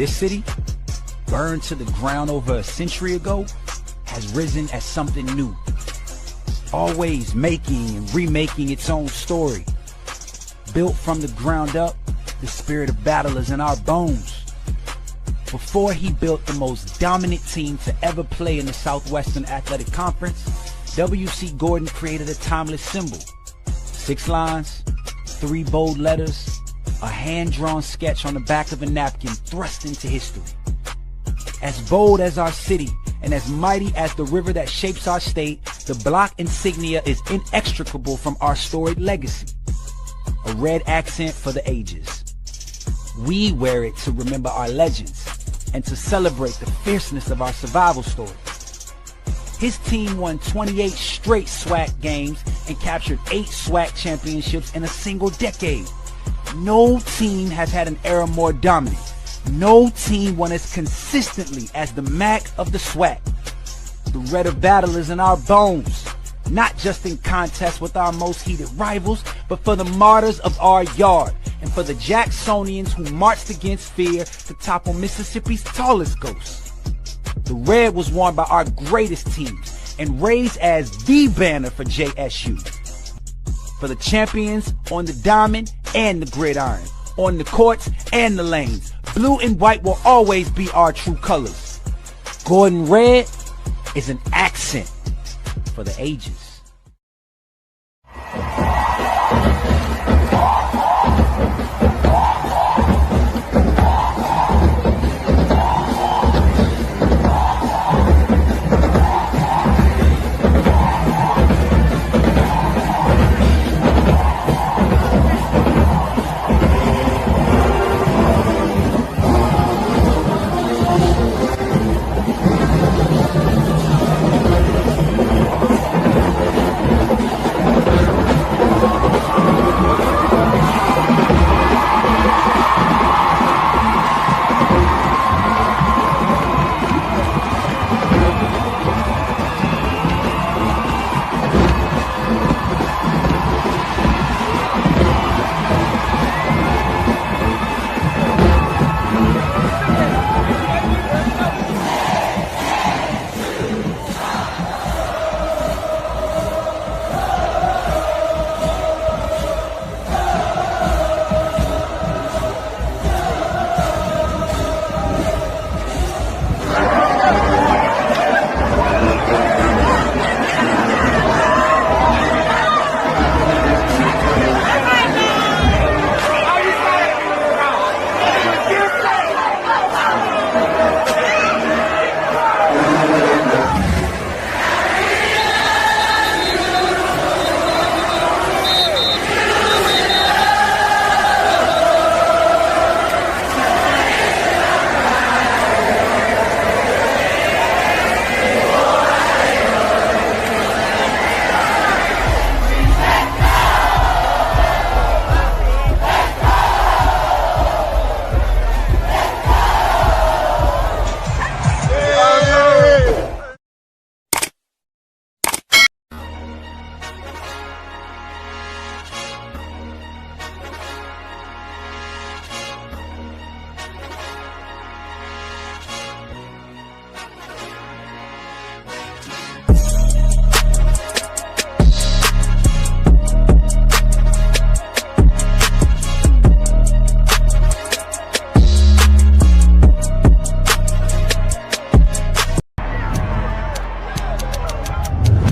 this city, burned to the ground over a century ago, has risen as something new, always making and remaking its own story. Built from the ground up, the spirit of battle is in our bones. Before he built the most dominant team to ever play in the Southwestern Athletic Conference, W.C. Gordon created a timeless symbol. 6 lines, 3 bold letters, a hand-drawn sketch on the back of a napkin thrust into history. As bold as our city and as mighty as the river that shapes our state, the block insignia is inextricable from our storied legacy. A red accent for the ages. We wear it to remember our legends and to celebrate the fierceness of our survival story. His team won 28 straight SWAC games and captured 8 SWAC championships in a single decade. No team has had an era more dominant. No team won as consistently as the MAC of the SWAC. The red of battle is in our bones, not just in contests with our most heated rivals, but for the martyrs of our yard and for the Jacksonians who marched against fear to topple Mississippi's tallest ghosts. The red was worn by our greatest teams and raised as the banner for JSU. For the champions on the diamond and the gridiron, on the courts and the lanes, blue and white will always be our true colors. Gordon Red is an accent for the ages.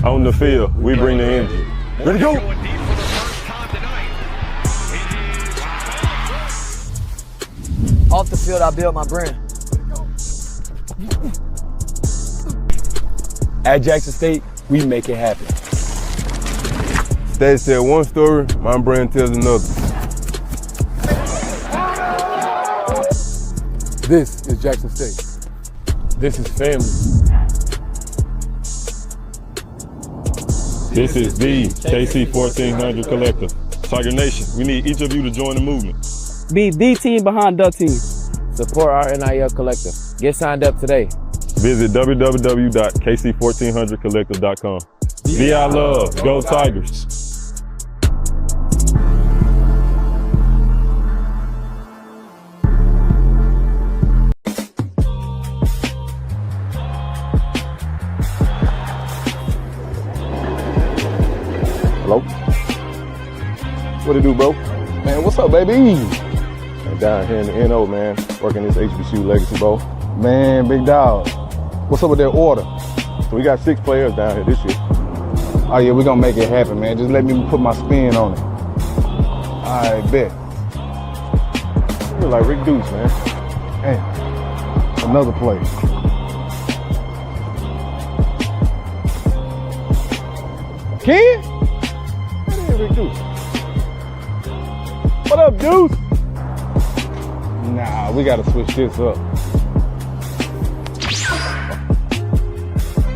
On the field, we bring the energy. Ready to go! Off the field, I build my brand. At Jackson State, we make it happen. State said one story, my brand tells another. This is Jackson State. This is family. This is the KC-1400 Collective. Tiger Nation, we need each of you to join the movement. Be the team behind the team. Support our NIL collective. Get signed up today. Visit www.KC1400collective.com. Be our love. Go Tigers. What it do, bro? Man, what's up, baby? And down here in the NO, man, working this HBCU Legacy Bowl. Man, big dog. What's up with their order? So we got 6 players down here this year. Oh yeah, we're gonna make it happen, man. Just let me put my spin on it. I bet. You look like Rick Deuce, man. Hey, another play. Ken? That ain't Rick Deuce. What up, Deuce? Nah, we gotta switch this up.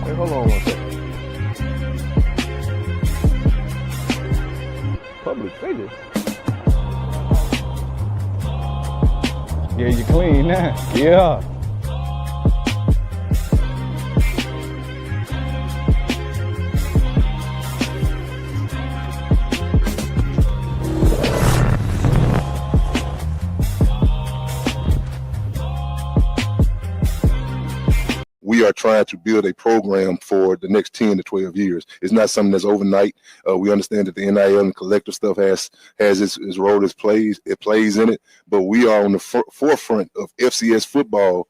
Hey, hold on one second. Public figure. Yeah, you clean now. Yeah. We are trying to build a program for the next 10 to 12 years. It's not something that's overnight. We understand that the NIL and collective stuff has its role, it plays in it, but we are on the forefront of FCS football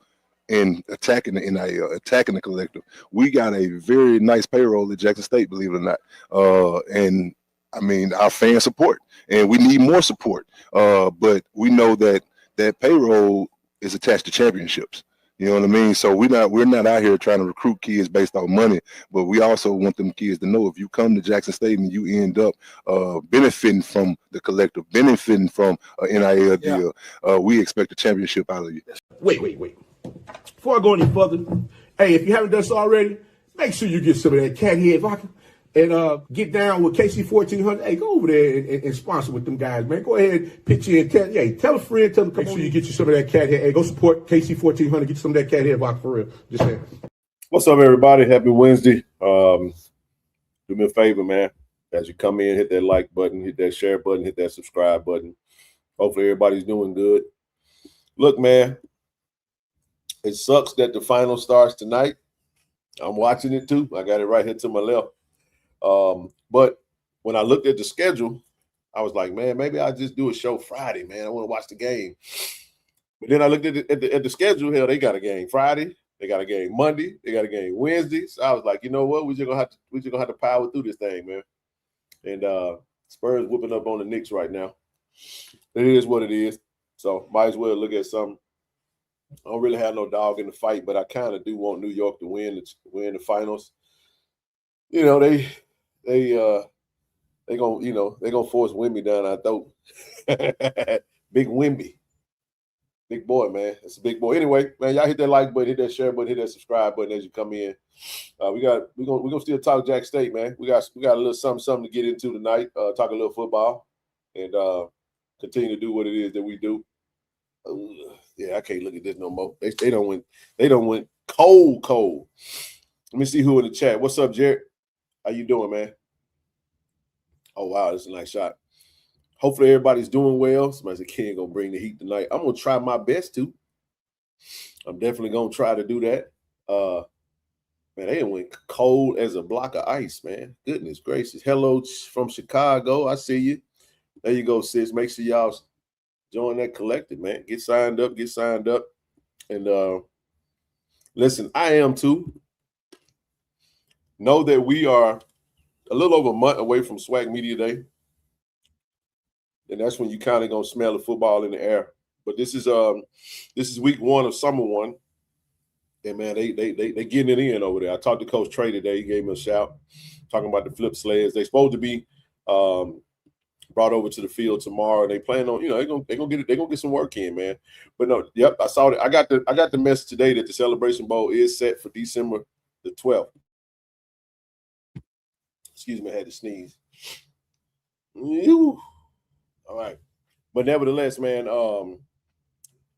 and attacking the NIL, attacking the collective. We got a very nice payroll at Jackson State, believe it or not. And I mean, our fan support, and we need more support. But we know that that payroll is attached to championships. You know what I mean? So we're not out here trying to recruit kids based on money, but we also want them kids to know if you come to Jackson State and you end up benefiting from the collective, benefiting from an NIL deal, we expect a championship out of you. Wait. Before I go any further, hey, if you haven't done so already, make sure you get some of that cat head vodka and get down with KC-1400. Hey, go over there and sponsor with them guys, man. Go ahead, pitch in. Tell a friend, tell them, come on. Make sure you get you some of that cat head. Hey, go support KC-1400. Get you some of that cat head vodka for real. Just saying. What's up, everybody? Happy Wednesday. Do me a favor, man. As you come in, hit that like button, hit that share button, hit that subscribe button. Hopefully everybody's doing good. Look, man, it sucks that the final starts tonight. I'm watching it too. I got it right here to my left. But when I looked at the schedule, I was like, man, maybe I'll just do a show Friday, man. I want to watch the game. But then I looked at the schedule. Hell, they got a game Friday. They got a game Monday. They got a game Wednesday. So I was like, you know what? We're just gonna have to power through this thing, man. And Spurs whooping up on the Knicks right now. It is what it is. So might as well look at something. I don't really have no dog in the fight, but I kind of do want New York to win the finals. You know, they gonna force Wimby down our throat. Big Wimby. Big boy, man. That's a big boy. Anyway, man, y'all hit that like button, hit that share button, hit that subscribe button as you come in. We're gonna still talk Jack State, man. We got a little something to get into tonight. Talk a little football and continue to do what it is that we do. Yeah, I can't look at this no more. They don't went cold. Let me see who in the chat. What's up, Jared? How you doing, man? Oh wow, this is a nice shot. Hopefully everybody's doing well. Somebody said Ken gonna bring the heat tonight. I'm gonna try my best to. I'm definitely gonna try to do that. Man, they went cold as a block of ice, man. Goodness gracious. Hello from Chicago. I see you. There you go, sis. Make sure y'all join that collective, man. Get signed up. And listen, I am too. Know that we are a little over a month away from Swag Media Day. And that's when you kind of gonna smell the football in the air. But this is week 1 of summer 1. And man, they getting it in over there. I talked to Coach Trey today. He gave me a shout, talking about the flip sleds. They supposed to be brought over to the field tomorrow. They plan on, they're gonna get some work in, man. But no, yep, I saw it. I got the message today that the Celebration Bowl is set for December the 12th. Excuse me, I had to sneeze. All right. But nevertheless, man,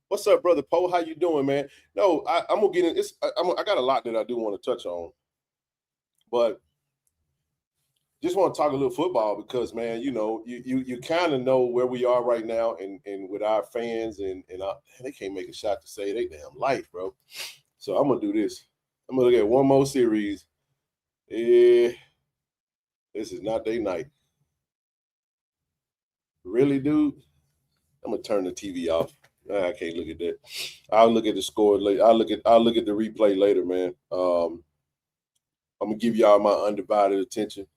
what's up, Brother Poe? How you doing, man? No, I'm gonna get in this. I got a lot that I do want to touch on, but just want to talk a little football because, man, you kind of know where we are right now, and with our fans, and they can't make a shot to save their damn life, bro. So I'm gonna do this. I'm gonna look at one more series. Yeah, this is not their night. Really, dude? I'm gonna turn the TV off. I can't look at that. I'll look at the score later. I'll look at the replay later, man. I'm gonna give y'all my undivided attention.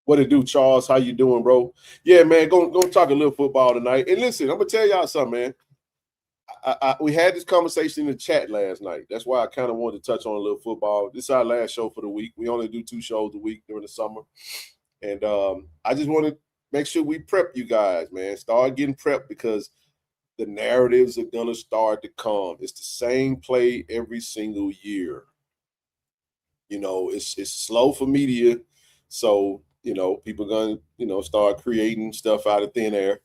What it do, Charles? How you doing, bro? Yeah, man. Go talk a little football tonight. And listen, I'm gonna tell y'all something, man. We had this conversation in the chat last night. That's why I kind of wanted to touch on a little football. This is our last show for the week. We only do 2 shows a week during the summer, and I just want to make sure we prep you guys, man. Start getting prepped because the narratives are gonna start to come. It's the same play every single year. You know, it's slow for media, so people gonna start creating stuff out of thin air,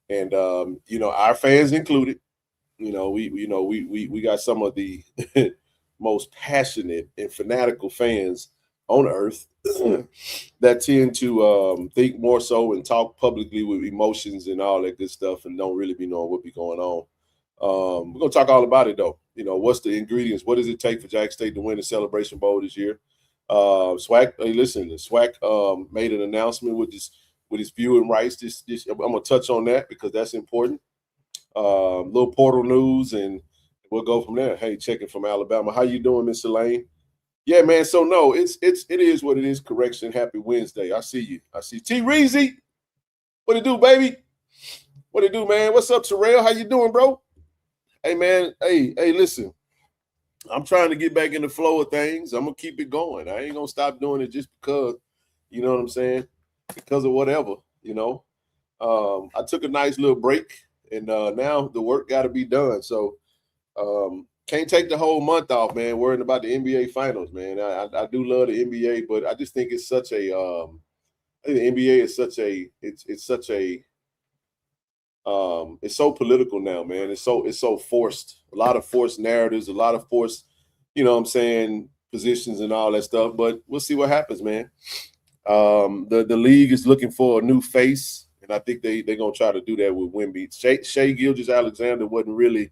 and our fans included. We got some of the most passionate and fanatical fans on earth that tend to think more so and talk publicly with emotions and all that good stuff and don't really be knowing what be going on. We're gonna talk all about it though. What's the ingredients? What does it take for Jack State to win the Celebration Bowl this year? SWAC, hey, listen, the SWAC made an announcement with his viewing rights. I'm gonna touch on that because that's important. Little portal news, and we'll go from there. Hey, checking from Alabama. How you doing, Mr. Lane? Yeah, man. So no, it is what it is. Correction. Happy Wednesday. I see you. I see T Reezy. What it do, baby? What it do, man? What's up, Terrell? How you doing, bro? Hey, man. Hey, listen. I'm trying to get back in the flow of things. I'm gonna keep it going. I ain't gonna stop doing it just because, you know what I'm saying? Because of whatever, I took a nice little break. And now the work got to be done. So can't take the whole month off, man, worrying about the NBA finals, man. I do love the NBA, but I just think it's such a I think the NBA is such a it's so political now, man. It's so forced. A lot of forced narratives, a lot of forced, positions and all that stuff. But we'll see what happens, man. The league is looking for a new face. And I think they're going to try to do that with Wemby. Shai Gilgeous-Alexander wasn't really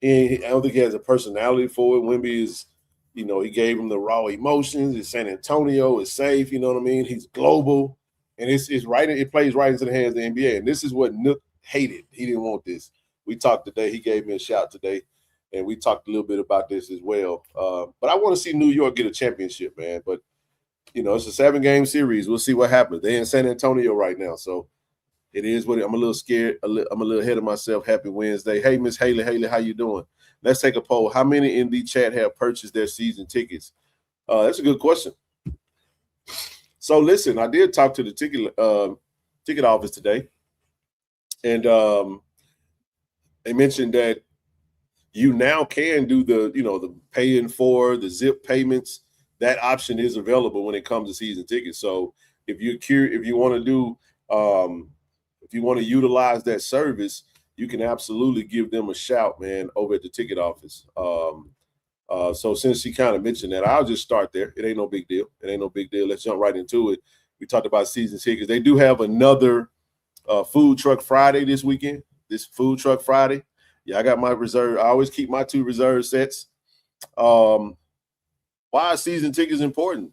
I don't think he has a personality for it. Wemby is, he gave him the raw emotions. It's San Antonio. It's safe. You know what I mean? He's global. And it's right. It plays right into the hands of the NBA. And this is what Nook hated. He didn't want this. We talked today. He gave me a shout today. And we talked a little bit about this as well. But I want to see New York get a championship, man. But it's a 7-game series. We'll see what happens. They're in San Antonio right now, so it is what I'm a little scared. I'm a little ahead of myself. Happy Wednesday. Hey, Miss Haley. Haley, how you doing? Let's take a poll. How many in the chat have purchased their season tickets? That's a good question. So listen, I did talk to the ticket office today, and they mentioned that you now can do the paying for the zip payments. That option is available when it comes to season tickets. So if you're curious, if you want to utilize that service, you can absolutely give them a shout, man, over at the ticket office. So since she kind of mentioned that, I'll just start there. It ain't no big deal. Let's jump right into it. We talked about season tickets. They do have another food truck Friday this weekend. This food truck Friday. Yeah, I got my reserve. I always keep my 2 reserve sets. Why are season tickets important?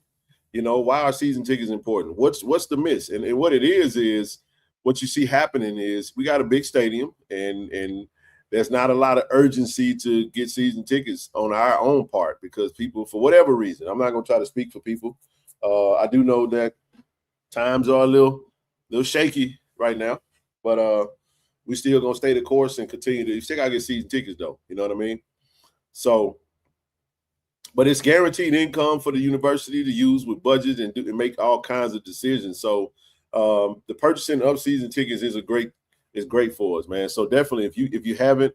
Why are season tickets important? What's the miss? And what it is what you see happening is we got a big stadium and there's not a lot of urgency to get season tickets on our own part because people, for whatever reason, I'm not going to try to speak for people. I do know that times are a little shaky right now, but we still going to stay the course and continue to. You still got to get season tickets though. You know what I mean? So. But it's guaranteed income for the university to use with budgets and make all kinds of decisions. So the purchasing of season tickets is great for us, man. So definitely, if you haven't,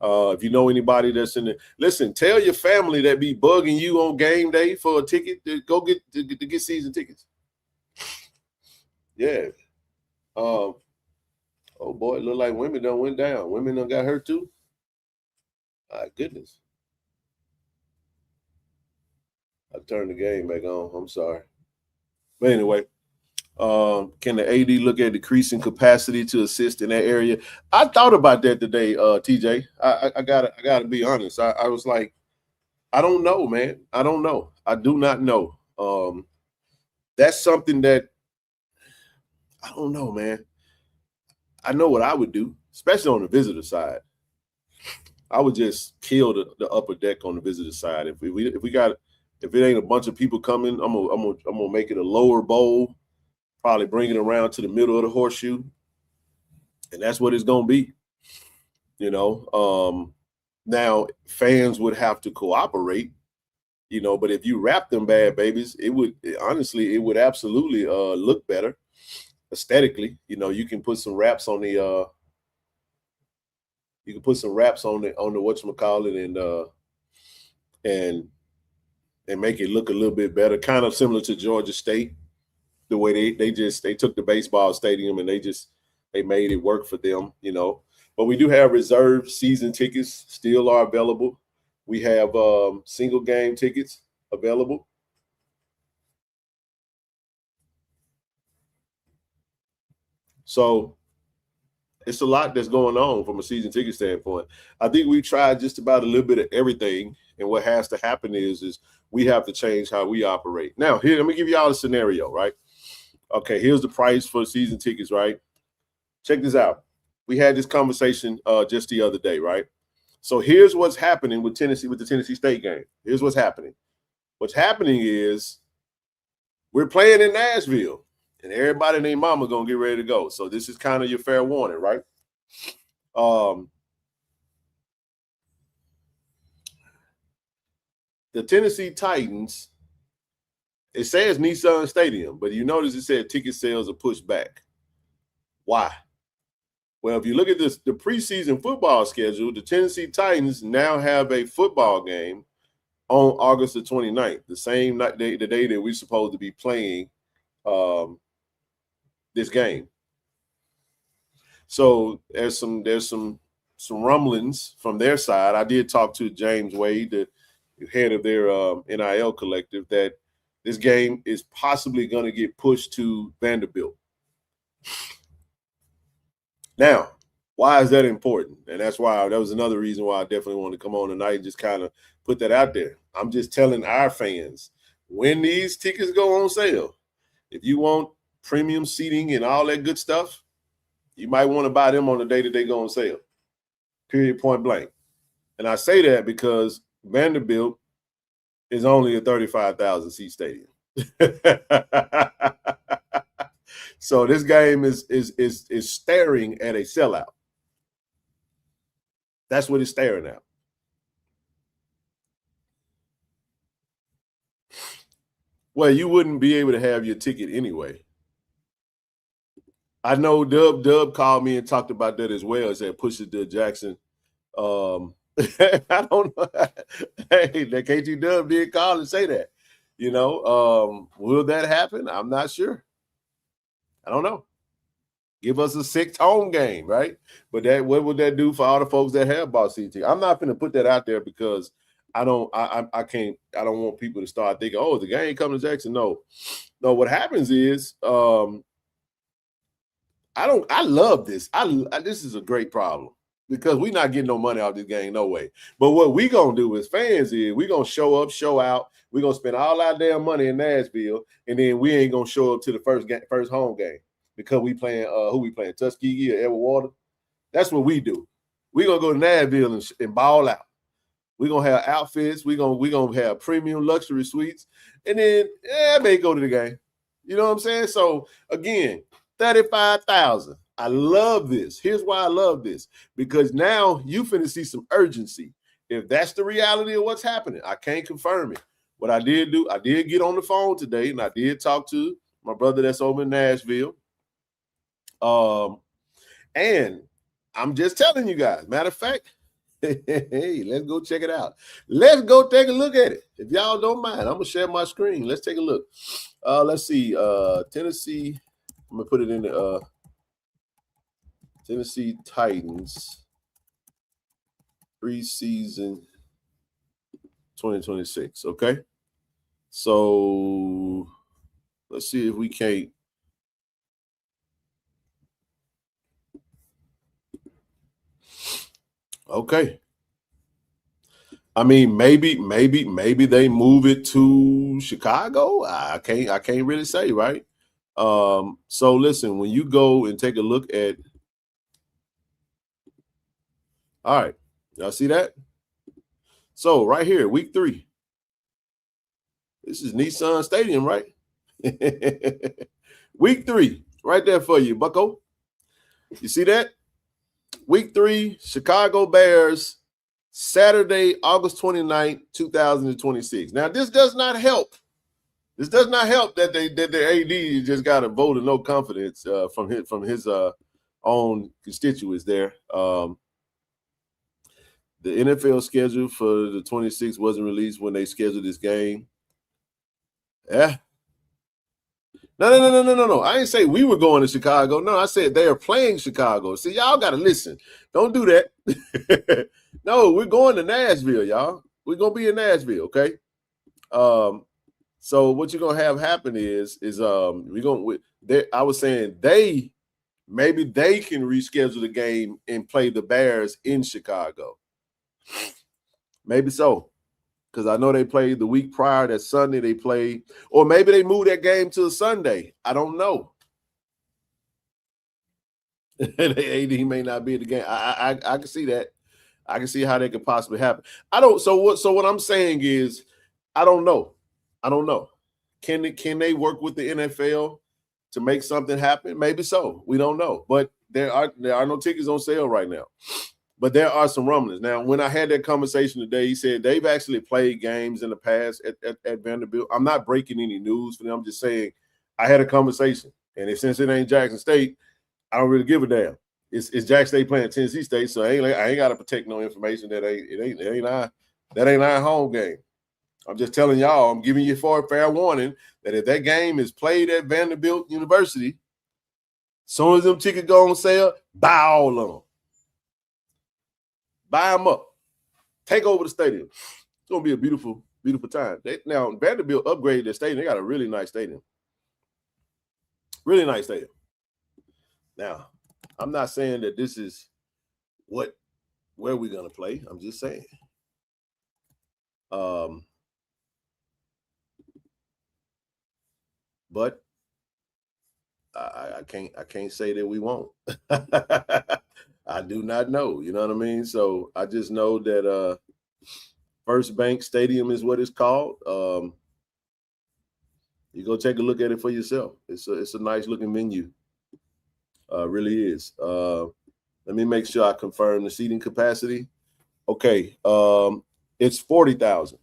if you know anybody that's in it, listen, tell your family that be bugging you on game day for a ticket to go get to get season tickets. Yeah. Oh boy, it look like women done went down. Women done got hurt too. My goodness. I turned the game back on. I'm sorry. But anyway, can the AD look at decreasing capacity to assist in that area? I thought about that today, TJ. I gotta be honest. I was like, I don't know, man. I don't know. I do not know. That's something that I don't know, man. I know what I would do, especially on the visitor side. I would just kill the upper deck on the visitor side. If it ain't a bunch of people coming, I'm gonna make it a lower bowl, probably bring it around to the middle of the horseshoe, and that's what it's gonna be. You know, now fans would have to cooperate, you know, but if you wrap them bad babies, it would absolutely look better aesthetically. You know, you can put some wraps on the whatchamacallit and make it look a little bit better, kind of similar to Georgia State, the way they took the baseball stadium and they made it work for them, you know. But we do have reserved season tickets still are available. We have single game tickets available. So it's a lot that's going on from a season ticket standpoint. I think we tried just about a little bit of everything, and what has to happen is we have to change how we operate. Now, here, let me give y'all a scenario, right? Okay, here's the price for season tickets, right? Check this out. We had this conversation just the other day, right? So here's what's happening with Tennessee, with the Tennessee State game. Here's what's happening. What's happening is we're playing in Nashville, and everybody and their mama gonna get ready to go. So this is kind of your fair warning, right? The Tennessee Titans, it says Nissan Stadium, but you notice it said ticket sales are pushed back. Why? Well, if you look at the preseason football schedule, the Tennessee Titans now have a football game on August the 29th, the same night, the day that we're supposed to be playing this game. So there's some rumblings from their side. I did talk to James Wade, the head of their NIL collective, that this game is possibly going to get pushed to Vanderbilt. Now, why is that important? And that was another reason why I definitely wanted to come on tonight and just kind of put that out there. I'm just telling our fans, when these tickets go on sale, if you want premium seating and all that good stuff, you might want to buy them on the day that they go on sale. Period, point blank. And I say that because Vanderbilt is only a 35,000 seat stadium. So this game is staring at a sellout. That's what it's staring at. Well, you wouldn't be able to have your ticket anyway. I know Dub called me and talked about that as well. Said push it to Jackson. I don't know. Hey, that KT Dub did call and say that. You know, will that happen? I'm not sure. I don't know. Give us a 6th home game, right? But what would that do for all the folks that have bought CT? I'm not going to put that out there because I don't want people to start thinking, oh, the game coming to Jackson. No, what happens is I love this. This is a great problem because we're not getting no money out of this game, no way. But what we going to do as fans is we're going to show up, show out. We're going to spend all our damn money in Nashville, and then we ain't going to show up to the first home game because we playing who we playing, Tuskegee or Edgewater. That's what we do. We're going to go to Nashville and ball out. We're going to have outfits. We're going to have premium luxury suites, and then I may go to the game. You know what I'm saying? So, again, 35,000. I love this. Here's why I love this. Because now you finna see some urgency. If that's the reality of what's happening, I can't confirm it. What I did do, I did get on the phone today, and I did talk to my brother that's over in Nashville. And I'm just telling you guys, matter of fact, hey, let's go check it out. Let's go take a look at it. If y'all don't mind, I'm going to share my screen. Let's take a look. Let's see. Tennessee, I'm going to put it in the Tennessee Titans preseason 2026. Okay. So let's see if we can't. Okay. I mean, maybe they move it to Chicago. I can't really say, right? So listen, when you go and take a look at, all right, y'all see that? So right here, week 3. This is Nissan Stadium, right? Week 3, right there for you, bucko. You see that? Week 3, Chicago Bears, Saturday, August 29th, 2026. Now, this does not help. This does not help that their AD just got a vote of no confidence from his own constituents there. The NFL schedule for the 26th wasn't released when they scheduled this game. Yeah. No. I didn't say we were going to Chicago. No, I said they are playing Chicago. See, y'all got to listen. Don't do that. No, we're going to Nashville, y'all. We're going to be in Nashville, okay? So what you're going to have happen is we're going to – I was saying maybe they can reschedule the game and play the Bears in Chicago. Maybe so. Because I know they played the week prior, that Sunday they played, or maybe they moved that game to a Sunday. I don't know. AD may not be at the game. I can see that. I can see how that could possibly happen. So what I'm saying is, I don't know. Can they work with the NFL to make something happen? Maybe so. We don't know. But there are no tickets on sale right now. But there are some rumblings. Now, when I had that conversation today, he said they've actually played games in the past at Vanderbilt. I'm not breaking any news for them. I'm just saying I had a conversation. And since it ain't Jackson State, I don't really give a damn. It's Jackson State playing Tennessee State, so I ain't got to protect no information that ain't our home game. I'm just telling y'all, I'm giving you a fair warning that if that game is played at Vanderbilt University, as soon as them tickets go on sale, buy all of them. Buy them up. Take over the stadium. It's going to be a beautiful, beautiful time. Now, Vanderbilt upgraded their stadium. They got a really nice stadium. Really nice stadium. Now, I'm not saying that this is where we're going to play. I'm just saying. But I can't say that we won't. I do not know. You know what I mean? So I just know that First Bank Stadium is what it's called. You go take a look at it for yourself. It's a nice looking venue. Really is. Let me make sure I confirm the seating capacity. Okay. It's 40,000.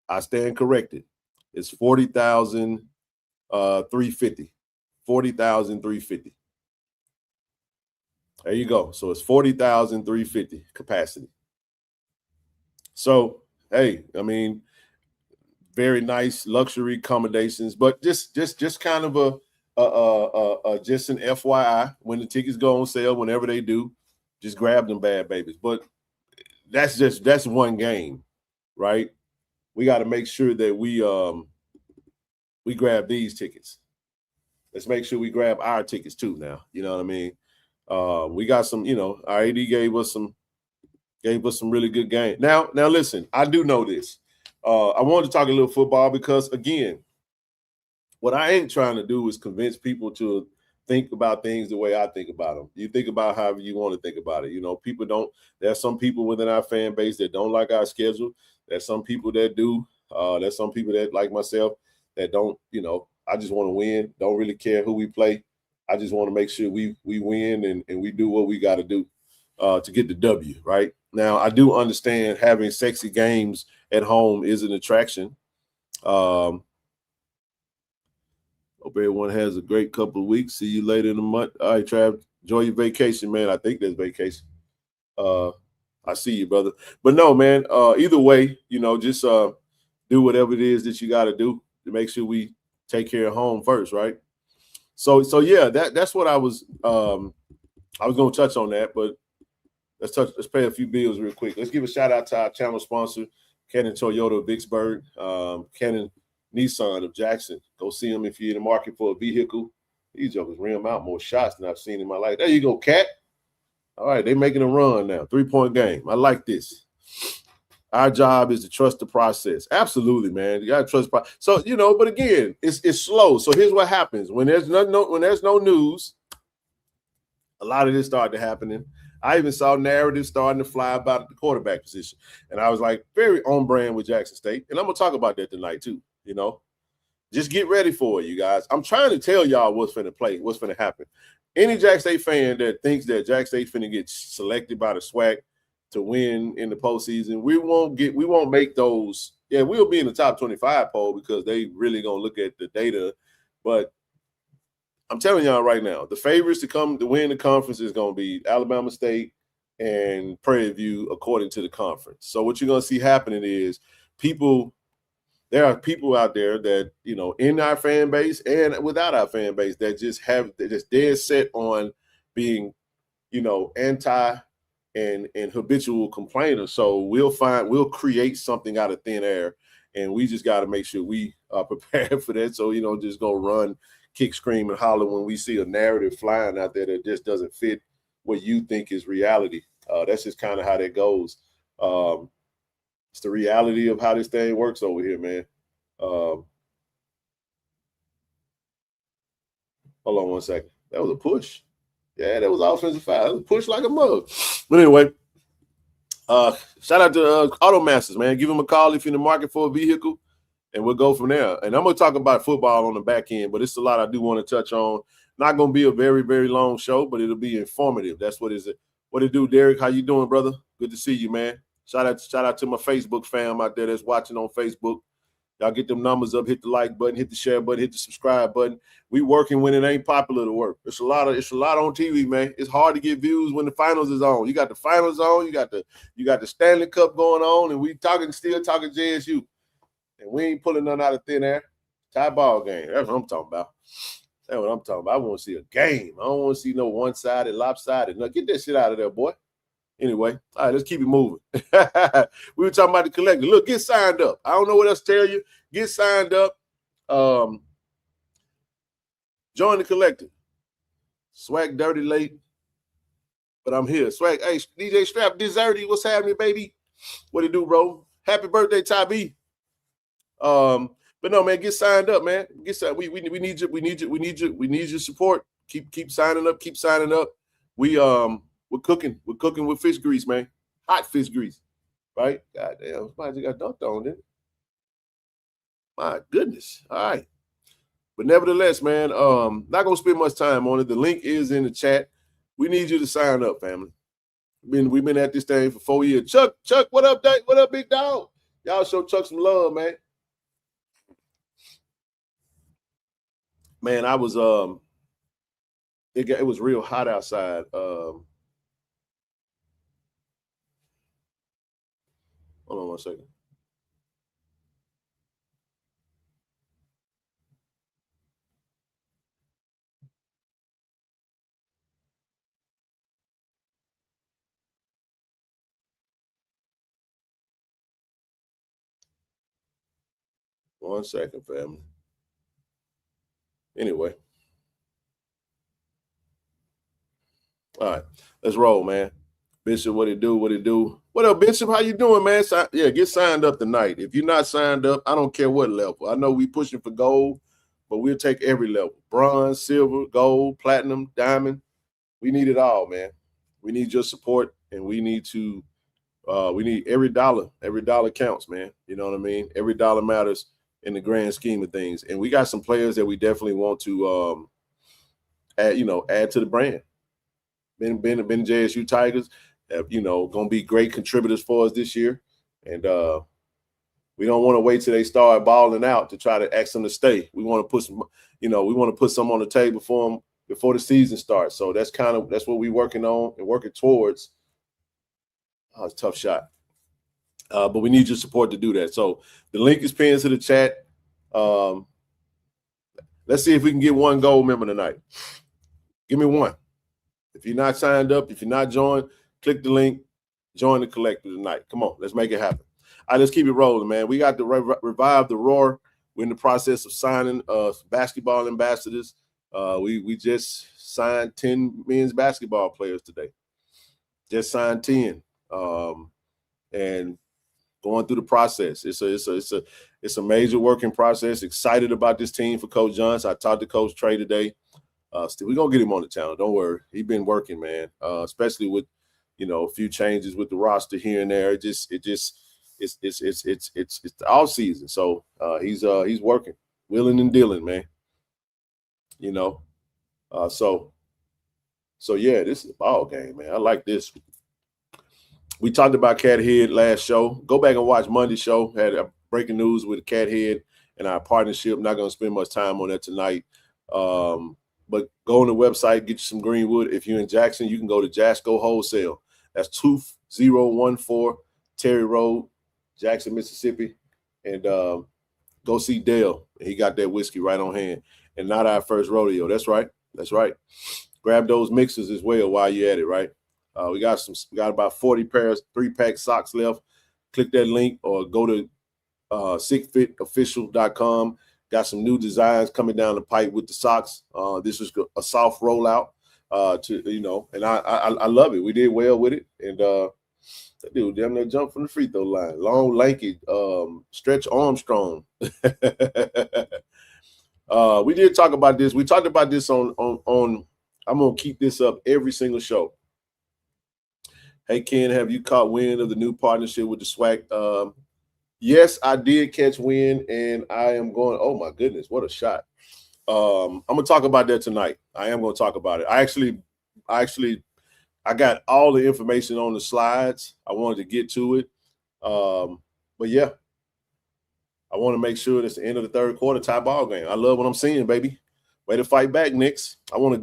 I stand corrected. It's 40,350. 40,350. There you go. So it's 40,350 capacity. So, hey, I mean, very nice luxury accommodations, but just kind of just an FYI, when the tickets go on sale, whenever they do, just grab them bad babies. But that's one game, right? We got to make sure that we grab these tickets. Let's make sure we grab our tickets too now. You know what I mean? We got some, our AD gave us some really good game. Now listen, I do know this. I wanted to talk a little football because, again, what I ain't trying to do is convince people to think about things the way I think about them. You think about however you want to think about it. People don't. There's some people within our fan base that don't like our schedule. There's some people that do. There's some people that, like myself, that don't. I just want to win. Don't really care who we play. I just want to make sure we win and we do what we got to do to get the W, right? Now, I do understand having sexy games at home is an attraction. Hope everyone has a great couple of weeks. See you later in the month. All right, Trav, enjoy your vacation, man. I think there's vacation. I see you, brother. But no, man, either way, just do whatever it is that you got to do to make sure we take care of home first, right? So yeah, that's what I was going to touch on that, but let's pay a few bills real quick. Let's give a shout out to our channel sponsor, Cannon Toyota of Vicksburg, Cannon Nissan of Jackson. Go see them if you're in the market for a vehicle. These jokers rim out more shots than I've seen in my life. There you go, Cat. All right, they're making a run now. 3-point game. I like this. Our job is to trust the process. Absolutely, man. You gotta trust. So but again, it's slow. So here's what happens when there's no news. A lot of this started happening. I even saw narratives starting to fly about the quarterback position, and I was like, very on brand with Jackson State. And I'm gonna talk about that tonight too. Just get ready for it, you guys. I'm trying to tell y'all what's finna happen. Any Jackson State fan that thinks that Jackson State finna get selected by the SWAC to win in the postseason, we won't make those. Yeah, we'll be in the top 25 poll because they really gonna look at the data. But I'm telling y'all right now, the favorites to win the conference is gonna be Alabama State and Prairie View, according to the conference. So what you're gonna see happening is there are people out there that, in our fan base and without our fan base that they're just dead set on being, anti and habitual complainers. So we'll create something out of thin air, and we just got to make sure we are prepared for that. So, just go run, kick, scream, and holler when we see a narrative flying out there that just doesn't fit what you think is reality. That's just kind of how that goes. It's the reality of how this thing works over here, man. Hold on one second. That was a push. Yeah, that was offensive foul. That was a push like a mug. But anyway, shout out to Auto Masters, man. Give them a call if you're in the market for a vehicle, and we'll go from there. And I'm going to talk about football on the back end, but it's a lot I do want to touch on. Not going to be a very, very long show, but it'll be informative. That's what it do, Derek. How you doing, brother? Good to see you, man. Shout out to my Facebook fam out there that's watching on Facebook. Y'all get them numbers up, hit the like button, hit the share button, hit the subscribe button. We working when it ain't popular to work. It's a lot on TV, man. It's hard to get views when the finals is on. You got the finals on, you got the Stanley Cup going on, and we still talking JSU. And we ain't pulling none out of thin air. Tie ball game. That's what I'm talking about. I want to see a game. I don't want to see no one-sided, lopsided. No, get that shit out of there, boy. Anyway, all right, let's keep it moving. We were talking about the collector. Look, get signed up. I don't know what else to tell you. Get signed up. Join the collector. Swag dirty late, but I'm here. Swag, hey, DJ Strap, Deserty, what's happening, baby? What it do, bro? Happy birthday, Ty B. But no, man, get signed up, man. Get signed. We need you. We need your support. Keep signing up. Keep signing up. We're cooking with fish grease, man. Hot fish grease, right? God damn, somebody got dunked on, didn't it? My goodness. All right. But nevertheless, man, not gonna spend much time on it. The link is in the chat. We need you to sign up, family. We've been at this thing for 4 years. Chuck, what up, Dave? What up, big dog? Y'all show Chuck some love, man. Man, I was it was real hot outside. Hold on one second. One second, family. Anyway. All right, let's roll, man. Bishop, what it do? What up, Bishop? How you doing, man? Yeah, get signed up tonight. If you're not signed up, I don't care what level. I know we pushing for gold, but we'll take every level. Bronze, silver, gold, platinum, diamond. We need it all, man. We need your support, and we need every dollar. Every dollar counts, man. You know what I mean? Every dollar matters in the grand scheme of things. And we got some players that we definitely want to add to the brand. Been JSU Tigers. Going to be great contributors for us this year. And we don't want to wait till they start balling out to try to ask them to stay. We want to put some on the table for them before the season starts. So that's what we're working on and working towards. Oh, it's a tough shot. But we need your support to do that. So the link is pinned to the chat. Let's see if we can get one gold member tonight. Give me one. If you're not signed up, if you're not joined, click the link, join the collective tonight. Come on, let's make it happen. All right, let's keep it rolling, man. We got to revive the roar. We're in the process of signing basketball ambassadors. We just signed 10 men's basketball players today. Just signed 10. And going through the process. It's a major working process. Excited about this team for Coach Johnson. I talked to Coach Trey today. We're gonna get him on the channel. Don't worry. He's been working, man. Especially with, a few changes with the roster here and there. It's the off season. So he's working, willing and dealing, man. So yeah, this is a ball game, man. I like this. We talked about Cat Head last show. Go back and watch Monday's show. Had a breaking news with Cat Head and our partnership. Not going to spend much time on that tonight. But go on the website, get you some Greenwood. If you're in Jackson, you can go to Jasco Wholesale. That's 2014 Terry Road, Jackson, Mississippi. And go see Dale. He got that whiskey right on hand. And not our first rodeo. That's right. That's right. Grab those mixers as well while you're at it, right? We got about 40 pairs, 3-pack socks left. Click that link or go to sickfitofficial.com. Got some new designs coming down the pipe with the socks. This is a soft rollout and I love it. We did well with it. And that dude damn near jumped from the free throw line. Long, lanky, Stretch Armstrong. We did talk about this. We talked about this on I'm going to keep this up every single show. Hey, Ken, have you caught wind of the new partnership with the SWAC? Yes, I did catch wind, and I am going, oh, my goodness, what a shot. I'm going to talk about that tonight. I am going to talk about it. I got all the information on the slides. I wanted to get to it. But, yeah, I want to make sure it's the end of the third quarter, tie ball game. I love what I'm seeing, baby. Way to fight back, Knicks. I want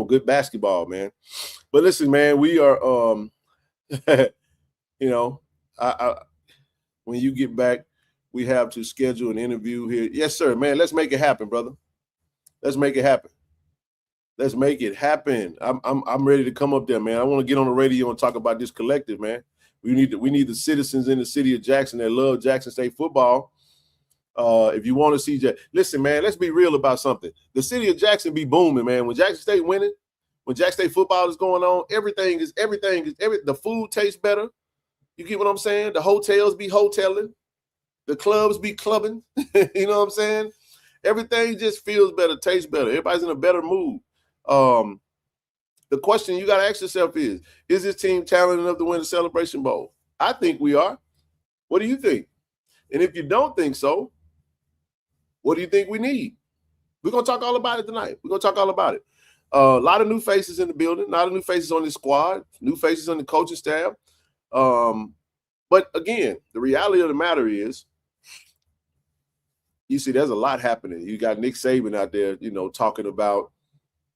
good basketball, man. But listen, man, we are when you get back, we have to schedule an interview here. Yes, sir, man. Let's make it happen, brother. Let's make it happen. Let's make it happen. I'm ready to come up there, man. I want to get on the radio and talk about this collective, man. We need the citizens in the city of Jackson that love Jackson State football. If you want to see listen, man, let's be real about something. The city of Jackson be booming, man. When Jackson State winning, when Jackson State football is going on, everything is the food tastes better. You get what I'm saying? The hotels be hoteling, the clubs be clubbing. You know what I'm saying? Everything just feels better, tastes better. Everybody's in a better mood. The question you got to ask yourself is this team talented enough to win the Celebration Bowl? I think we are. What do you think? And if you don't think so, what do you think we need? We're going to talk all about it tonight. We're going to talk all about it. A lot of new faces in the building, a lot of new faces on the squad, new faces on the coaching staff. But again, the reality of the matter is, you see, there's a lot happening. You got Nick Saban out there, talking about,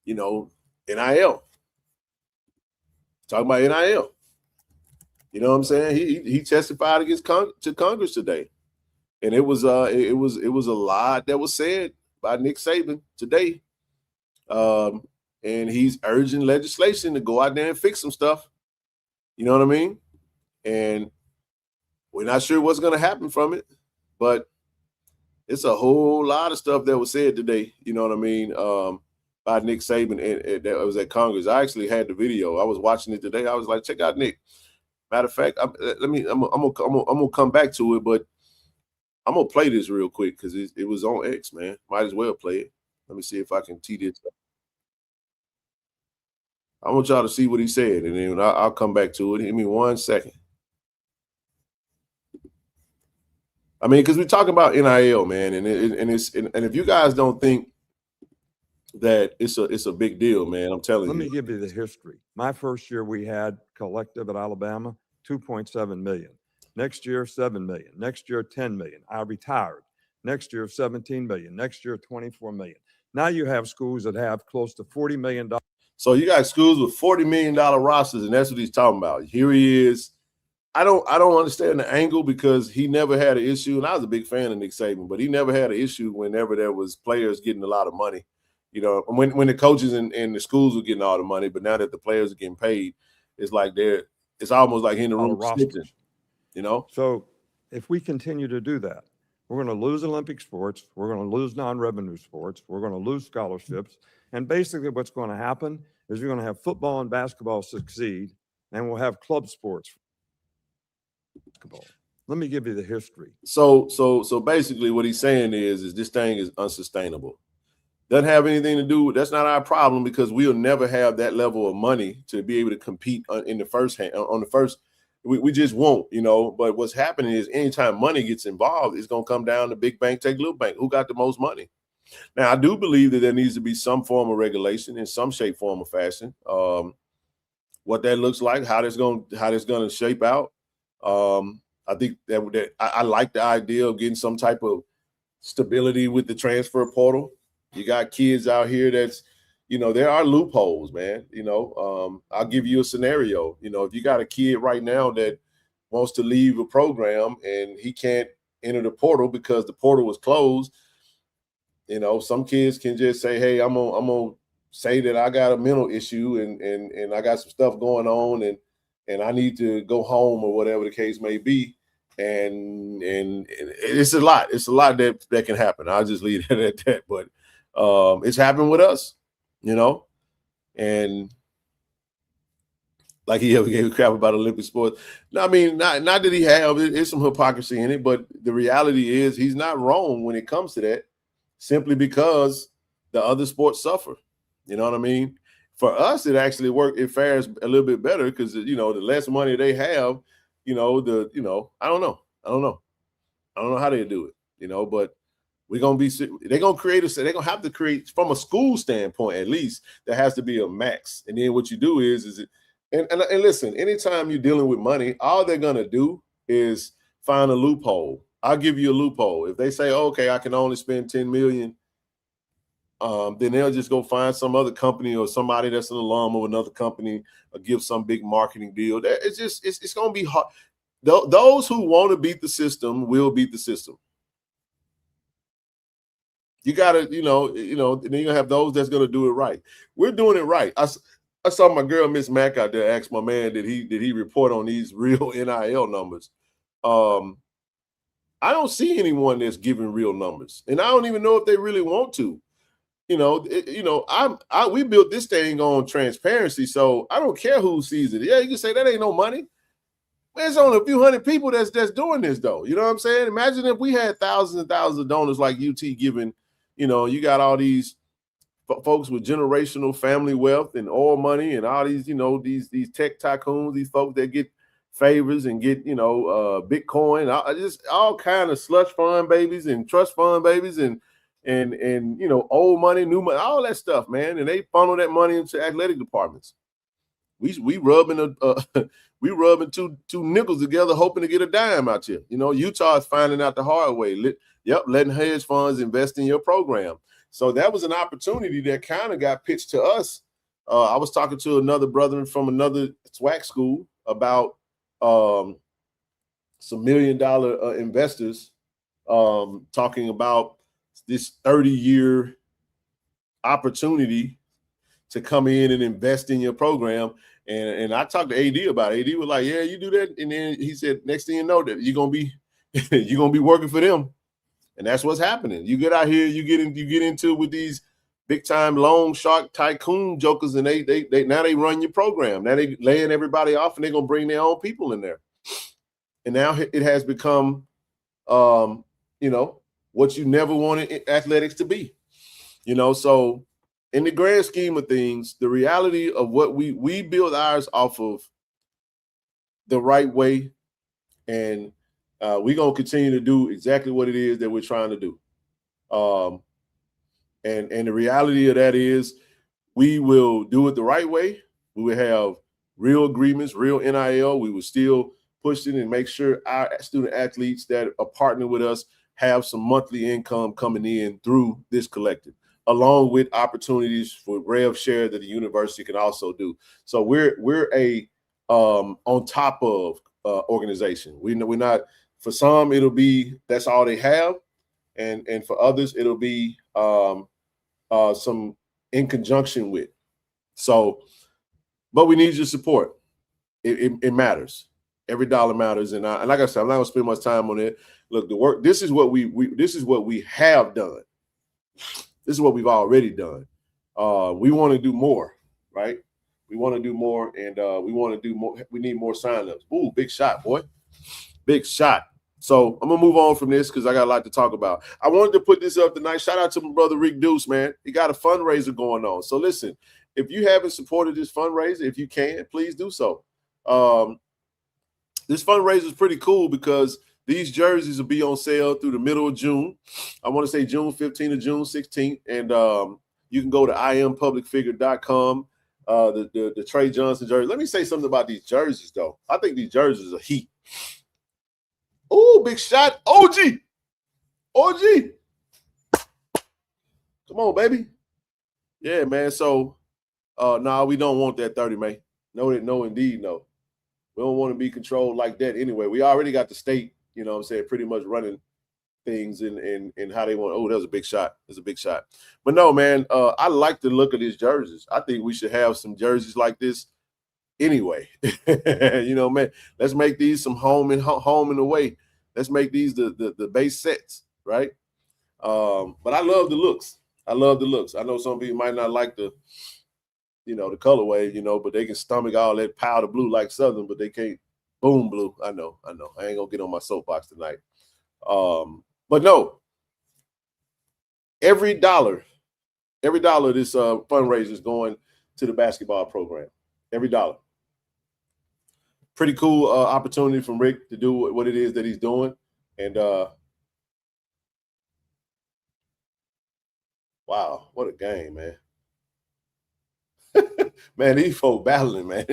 NIL. Talking about NIL. You know what I'm saying? He testified to Congress today. And it was a lot that was said by Nick Saban today. And he's urging legislation to go out there and fix some stuff. You know what I mean? And we're not sure what's going to happen from it, but it's a whole lot of stuff that was said today. You know what I mean? By Nick Saban, and that was at Congress. I actually had the video. I was watching it today. I was like, check out Nick. Matter of fact, I'm gonna come back to it, but I'm gonna play this real quick because it was on X, man. Might as well play it. Let me see if I can tee this up. I want y'all to see what he said, and then I'll come back to it. Give me 1 second. I mean, because we're talking about NIL, man, and if you guys don't think that it's a big deal, man, I'm telling you. Let me give you the history. My first year we had collective at Alabama, 2.7 million. Next year, 7 million. Next year, 10 million. I retired. Next year, 17 million. Next year, 24 million. Now you have schools that have close to $40 million. So you got schools with $40 million rosters, and that's what he's talking about. Here he is. I don't understand the angle because he never had an issue, and I was a big fan of Nick Saban, but he never had an issue whenever there was players getting a lot of money. When the coaches and the schools were getting all the money, but now that the players are getting paid, it's like it's almost like in the room snitching, So if we continue to do that, we're going to lose Olympic sports. We're going to lose non-revenue sports. We're going to lose scholarships. And basically what's going to happen is we're going to have football and basketball succeed, and we'll have club sports. Let me give you the history. So basically what he's saying is this thing is unsustainable. Doesn't have anything to do, that's not our problem, because we'll never have that level of money to be able to compete in the first hand, on the first, we just won't, you know. But what's happening is anytime money gets involved, it's going to come down to big bank, take little bank, who got the most money. Now, I do believe that there needs to be some form of regulation in some shape, form, or fashion. What that looks like, how that's going to shape out. I think that I like the idea of getting some type of stability with the transfer portal. You got kids out here that's, you know, there are loopholes, man. You know, I'll give you a scenario. You know, if you got a kid right now that wants to leave a program and he can't enter the portal because the portal was closed, you know, some kids can just say, hey, I'm gonna say that I got a mental issue and I got some stuff going on and I need to go home or whatever the case may be. And it's a lot. It's a lot that can happen. I'll just leave it at that. But it's happened with us, you know, and like he ever gave a crap about Olympic sports. No, I mean, not that he have, there's some hypocrisy in it, but the reality is he's not wrong when it comes to that, simply because the other sports suffer. You know what I mean? For us, it actually it fares a little bit better because, you know, the less money they have, I don't know how they do it, you know, but they're going to have to create, from a school standpoint, at least, there has to be a max. And then what you do is and listen, anytime you're dealing with money, all they're going to do is find a loophole. I'll give you a loophole. If they say, okay, I can only spend $10 million, then they'll just go find some other company or somebody that's an alum of another company or give some big marketing deal. It's going to be hard. Those who want to beat the system will beat the system. You got to, and then you have those that's going to do it right. We're doing it right. I saw my girl, Miss Mack, out there ask my man, did he report on these real NIL numbers? I don't see anyone that's giving real numbers, and I don't even know if they really want to. We built this thing on transparency, so I don't care who sees it. Yeah, you can say that ain't no money. Man, it's only a few hundred people that's doing this, though. You know what I'm saying? Imagine if we had thousands and thousands of donors like UT giving. You got all these folks with generational family wealth and oil money and all these, these tech tycoons, these folks that get favors and get, Bitcoin, just all kind of slush fund babies and trust fund babies and old money, new money, all that stuff, man. And they funnel that money into athletic departments. We rubbing two nickels together, hoping to get a dime out here. Utah is finding out the hard way. Letting hedge funds invest in your program. So that was an opportunity that kind of got pitched to us. I was talking to another brother from another SWAC school about some $1 million investors talking about this 30-year opportunity to come in and invest in your program. And I talked to AD about it. AD was like, yeah, you do that. And then he said, next thing you know, that you're gonna be working for them. And that's what's happening. You get out here, you get into it with these big time loan shark tycoon jokers, and they now they run your program. Now they laying everybody off, and they're gonna bring their own people in there. And now it has become, what you never wanted athletics to be. So in the grand scheme of things, the reality of what we build ours off of the right way, and we're going to continue to do exactly what it is that we're trying to do. And the reality of that is we will do it the right way. We will have real agreements, real NIL. We will still push it and make sure our student athletes that are partnering with us have some monthly income coming in through this collective, along with opportunities for rev share that the university can also do. So we're a on top of organization. We're not. For some, it'll be that's all they have, and for others, it'll be some in conjunction with. So, but we need your support. It matters. Every dollar matters, and like I said, I'm not gonna spend much time on it. Look, the work. This is what this is what we have done. This is what we've already done. We want to do more, right? We want to do more, and we want to do more. We need more signups. Ooh, big shot, boy. Big shot. So I'm gonna move on from this because I got a lot to talk about. I wanted to put this up tonight. Shout out to my brother Rick Deuce, man. He got a fundraiser going on. So listen, if you haven't supported this fundraiser, if you can, please do so. This fundraiser is pretty cool because these jerseys will be on sale through the middle of June. I want to say June 15th to June 16th. And you can go to impublicfigure.com, the Trey Johnson jersey. Let me say something about these jerseys, though. I think these jerseys are heat. Oh, big shot. OG. OG. Come on, baby. Yeah, man. So, no, we don't want that 30, man. No, indeed, no. We don't want to be controlled like that anyway. We already got the state, you know what I'm saying, pretty much running things in how they want. Oh, that was a big shot. That's a big shot. But no, man, I like the look of these jerseys. I think we should have some jerseys like this anyway. You know, man, let's make these some home and away. Let's make these the base sets, right? But I love the looks. I love the looks. I know some people might not like the colorway, but they can stomach all that powder blue like Southern, but they can't boom blue. I know. I ain't gonna get on my soapbox tonight. But no, every dollar of this fundraiser is going to the basketball program. Every dollar. Pretty cool opportunity from Rick to do what it is that he's doing. And wow, what a game, man. Man, these folks battling, man.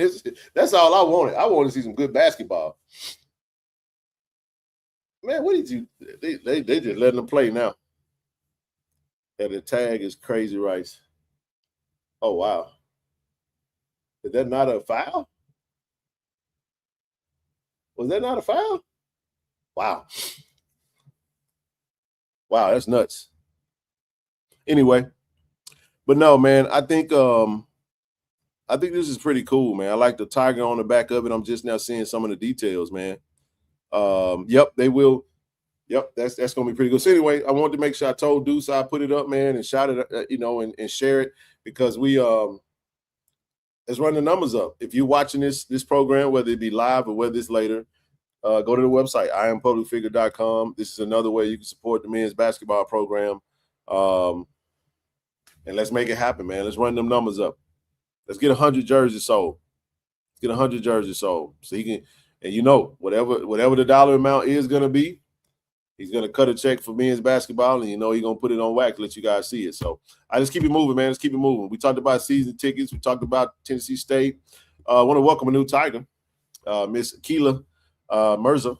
That's all I wanted. I wanted to see some good basketball. Man, what did you? They just letting them play now. And the tag is Crazy Rice. Oh wow, is that not a foul? Was that not a foul? Wow. Wow, that's nuts. Anyway, but no, man, I think this is pretty cool, man. I like the tiger on the back of it. I'm just now seeing some of the details, man. Yep, they will. Yep, that's gonna be pretty good. So anyway, I wanted to make sure I told Deuce I put it up, man, and shout it, and share it because we let's run the numbers up. If you're watching this program, whether it be live or whether it's later, go to the website impublicfigure.com. This is another way you can support the men's basketball program, and let's make it happen, man. Let's run them numbers up. Let's get 100 jerseys sold. Let's get 100 jerseys sold. So he can, and whatever the dollar amount is going to be, he's going to cut a check for men's basketball, and he's going to put it on wax, let you guys see it. So I just keep it moving, man. Let's keep it moving. We talked about season tickets. We talked about Tennessee State. I want to welcome a new Tiger, Miss Akila Mirza.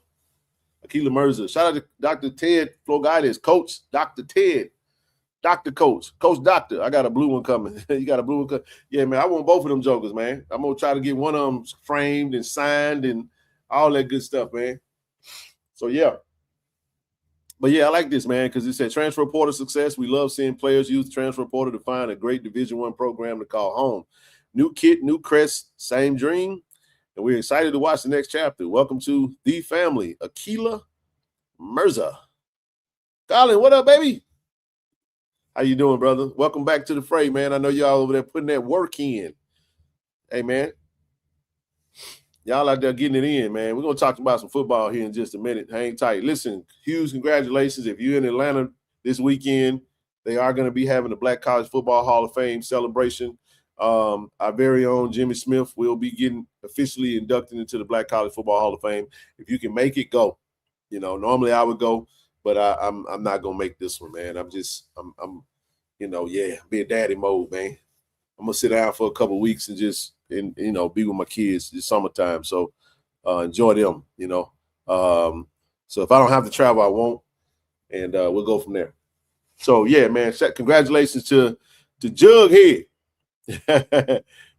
Akila Mirza. Shout out to Dr. Ted Flogaitis, Coach Dr. Ted. Dr. Coach Doctor. I got a blue one coming. You got a blue one coming? Yeah, man, I want both of them jokers, man. I'm going to try to get one of them framed and signed and all that good stuff, man. So, yeah. But, yeah, I like this, man, because it said transfer portal success. We love seeing players use transfer portal to find a great Division I program to call home. New kit, new crest, same dream. And we're excited to watch the next chapter. Welcome to the family, Akila Mirza. Colin, what up, baby? How you doing, brother? Welcome back to the fray, man. I know y'all over there putting that work in. Hey, man. Y'all out there getting it in, man. We're going to talk about some football here in just a minute. Hang tight. Listen, huge congratulations. If you're in Atlanta this weekend, they are going to be having the Black College Football Hall of Fame celebration. Our very own Jimmy Smith will be getting officially inducted into the Black College Football Hall of Fame. If you can make it, go. Normally I would go. But I'm not gonna make this one, man. I'm be a daddy mode, man. I'm gonna sit down for a couple of weeks and just be with my kids. It's summertime, so enjoy them, So if I don't have to travel, I won't, and we'll go from there. So yeah, man. Congratulations to Jughead,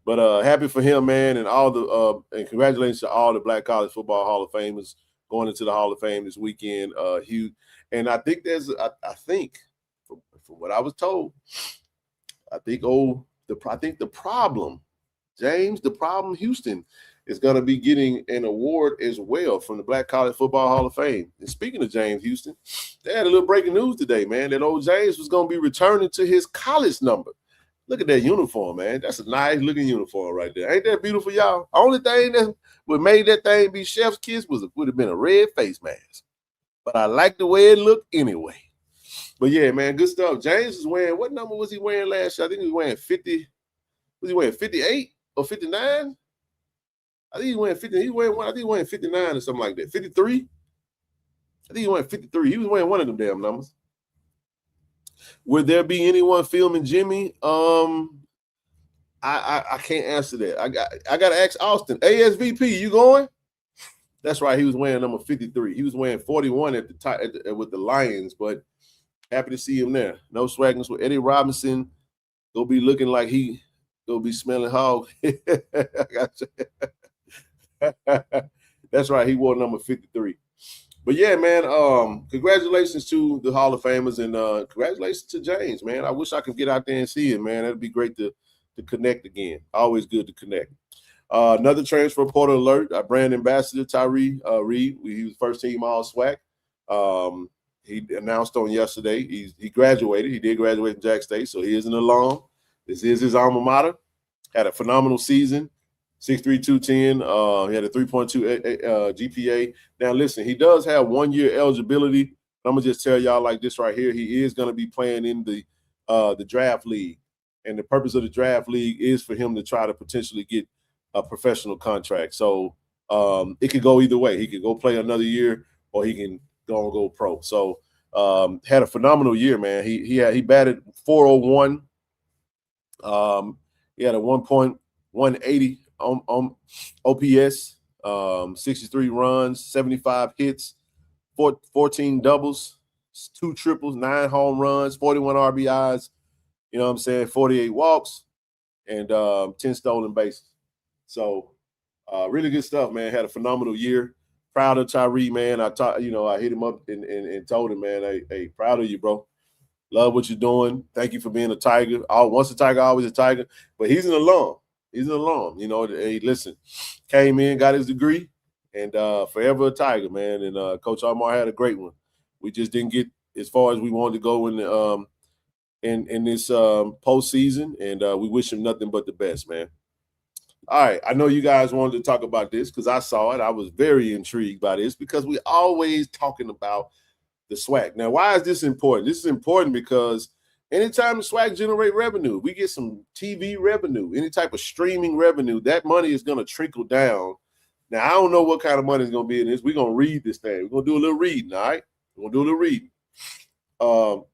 but happy for him, man, and all the and congratulations to all the Black College Football Hall of Famers going into the Hall of Fame this weekend. Huge. And I think I think from what I was told, I think the problem, James, the problem Houston is going to be getting an award as well from the Black College Football Hall of Fame. And speaking of James Houston, they had a little breaking news today, man, that old James was going to be returning to his college number. Look at that uniform, man. That's a nice looking uniform right there. Ain't that beautiful, y'all? Only thing that would made that thing be chef's kiss would have been a red face mask. but I like the way it looked anyway. But yeah, man, good stuff. James is wearing, what number was he wearing last year? I think he was wearing 50. Was he wearing 58 or 59? I think he was wearing 50. He was wearing one. I think he was wearing 59 or something like that. 53. I think he was wearing 53. He was wearing one of them damn numbers. Would there be anyone filming Jimmy? I can't answer that. I got to ask Austin. ASVP, you going? That's right. He was wearing number 53. He was wearing 41 at the top with the Lions, but happy to see him there. No swagness with Eddie Robinson. Go be looking like he go be smelling hog. That's right. He wore number 53. But yeah, man, congratulations to the Hall of Famers and congratulations to James, man. I wish I could get out there and see him, man. That'd be great to connect again. Always good to connect. Another transfer portal alert. Our brand ambassador, Tyree Reed. He was first team all SWAC. He announced on yesterday he graduated. He did graduate from Jack State, so he is an alum. This is his alma mater. Had a phenomenal season. 6'3", 210. He had a 3.2 GPA. Now, listen, he does have 1 year eligibility. I'm going to just tell y'all like this right here. He is going to be playing in the draft league. And the purpose of the draft league is for him to try to potentially get a professional contract. So it could go either way. He could go play another year or he can go pro. So had a phenomenal year, man. He batted .401. He had a 1.180 on OPS, 63 runs, 75 hits, 14 doubles, 2 triples, 9 home runs, 41 RBIs, you know what I'm saying, 48 walks, and 10 stolen bases. So really good stuff, man. Had a phenomenal year. Proud of Tyree, man. I hit him up and told him, man, hey, proud of you, bro. Love what you're doing. Thank you for being a Tiger. Once a Tiger, always a Tiger. But he's an alum. He's an alum. You know, hey, listen, came in, got his degree, and forever a Tiger, man. And Coach Amar had a great one. We just didn't get as far as we wanted to go in this postseason, and we wish him nothing but the best, man. All right, I know you guys wanted to talk about this because I saw it. I was very intrigued by this because we always talking about the SWAC. Now, why is this important? This is important because anytime the SWAC generate revenue, we get some TV revenue, any type of streaming revenue, that money is going to trickle down. Now, I don't know what kind of money is going to be in this. We're going to read this thing. We're going to do a little reading, all right? We're going to do a little reading. All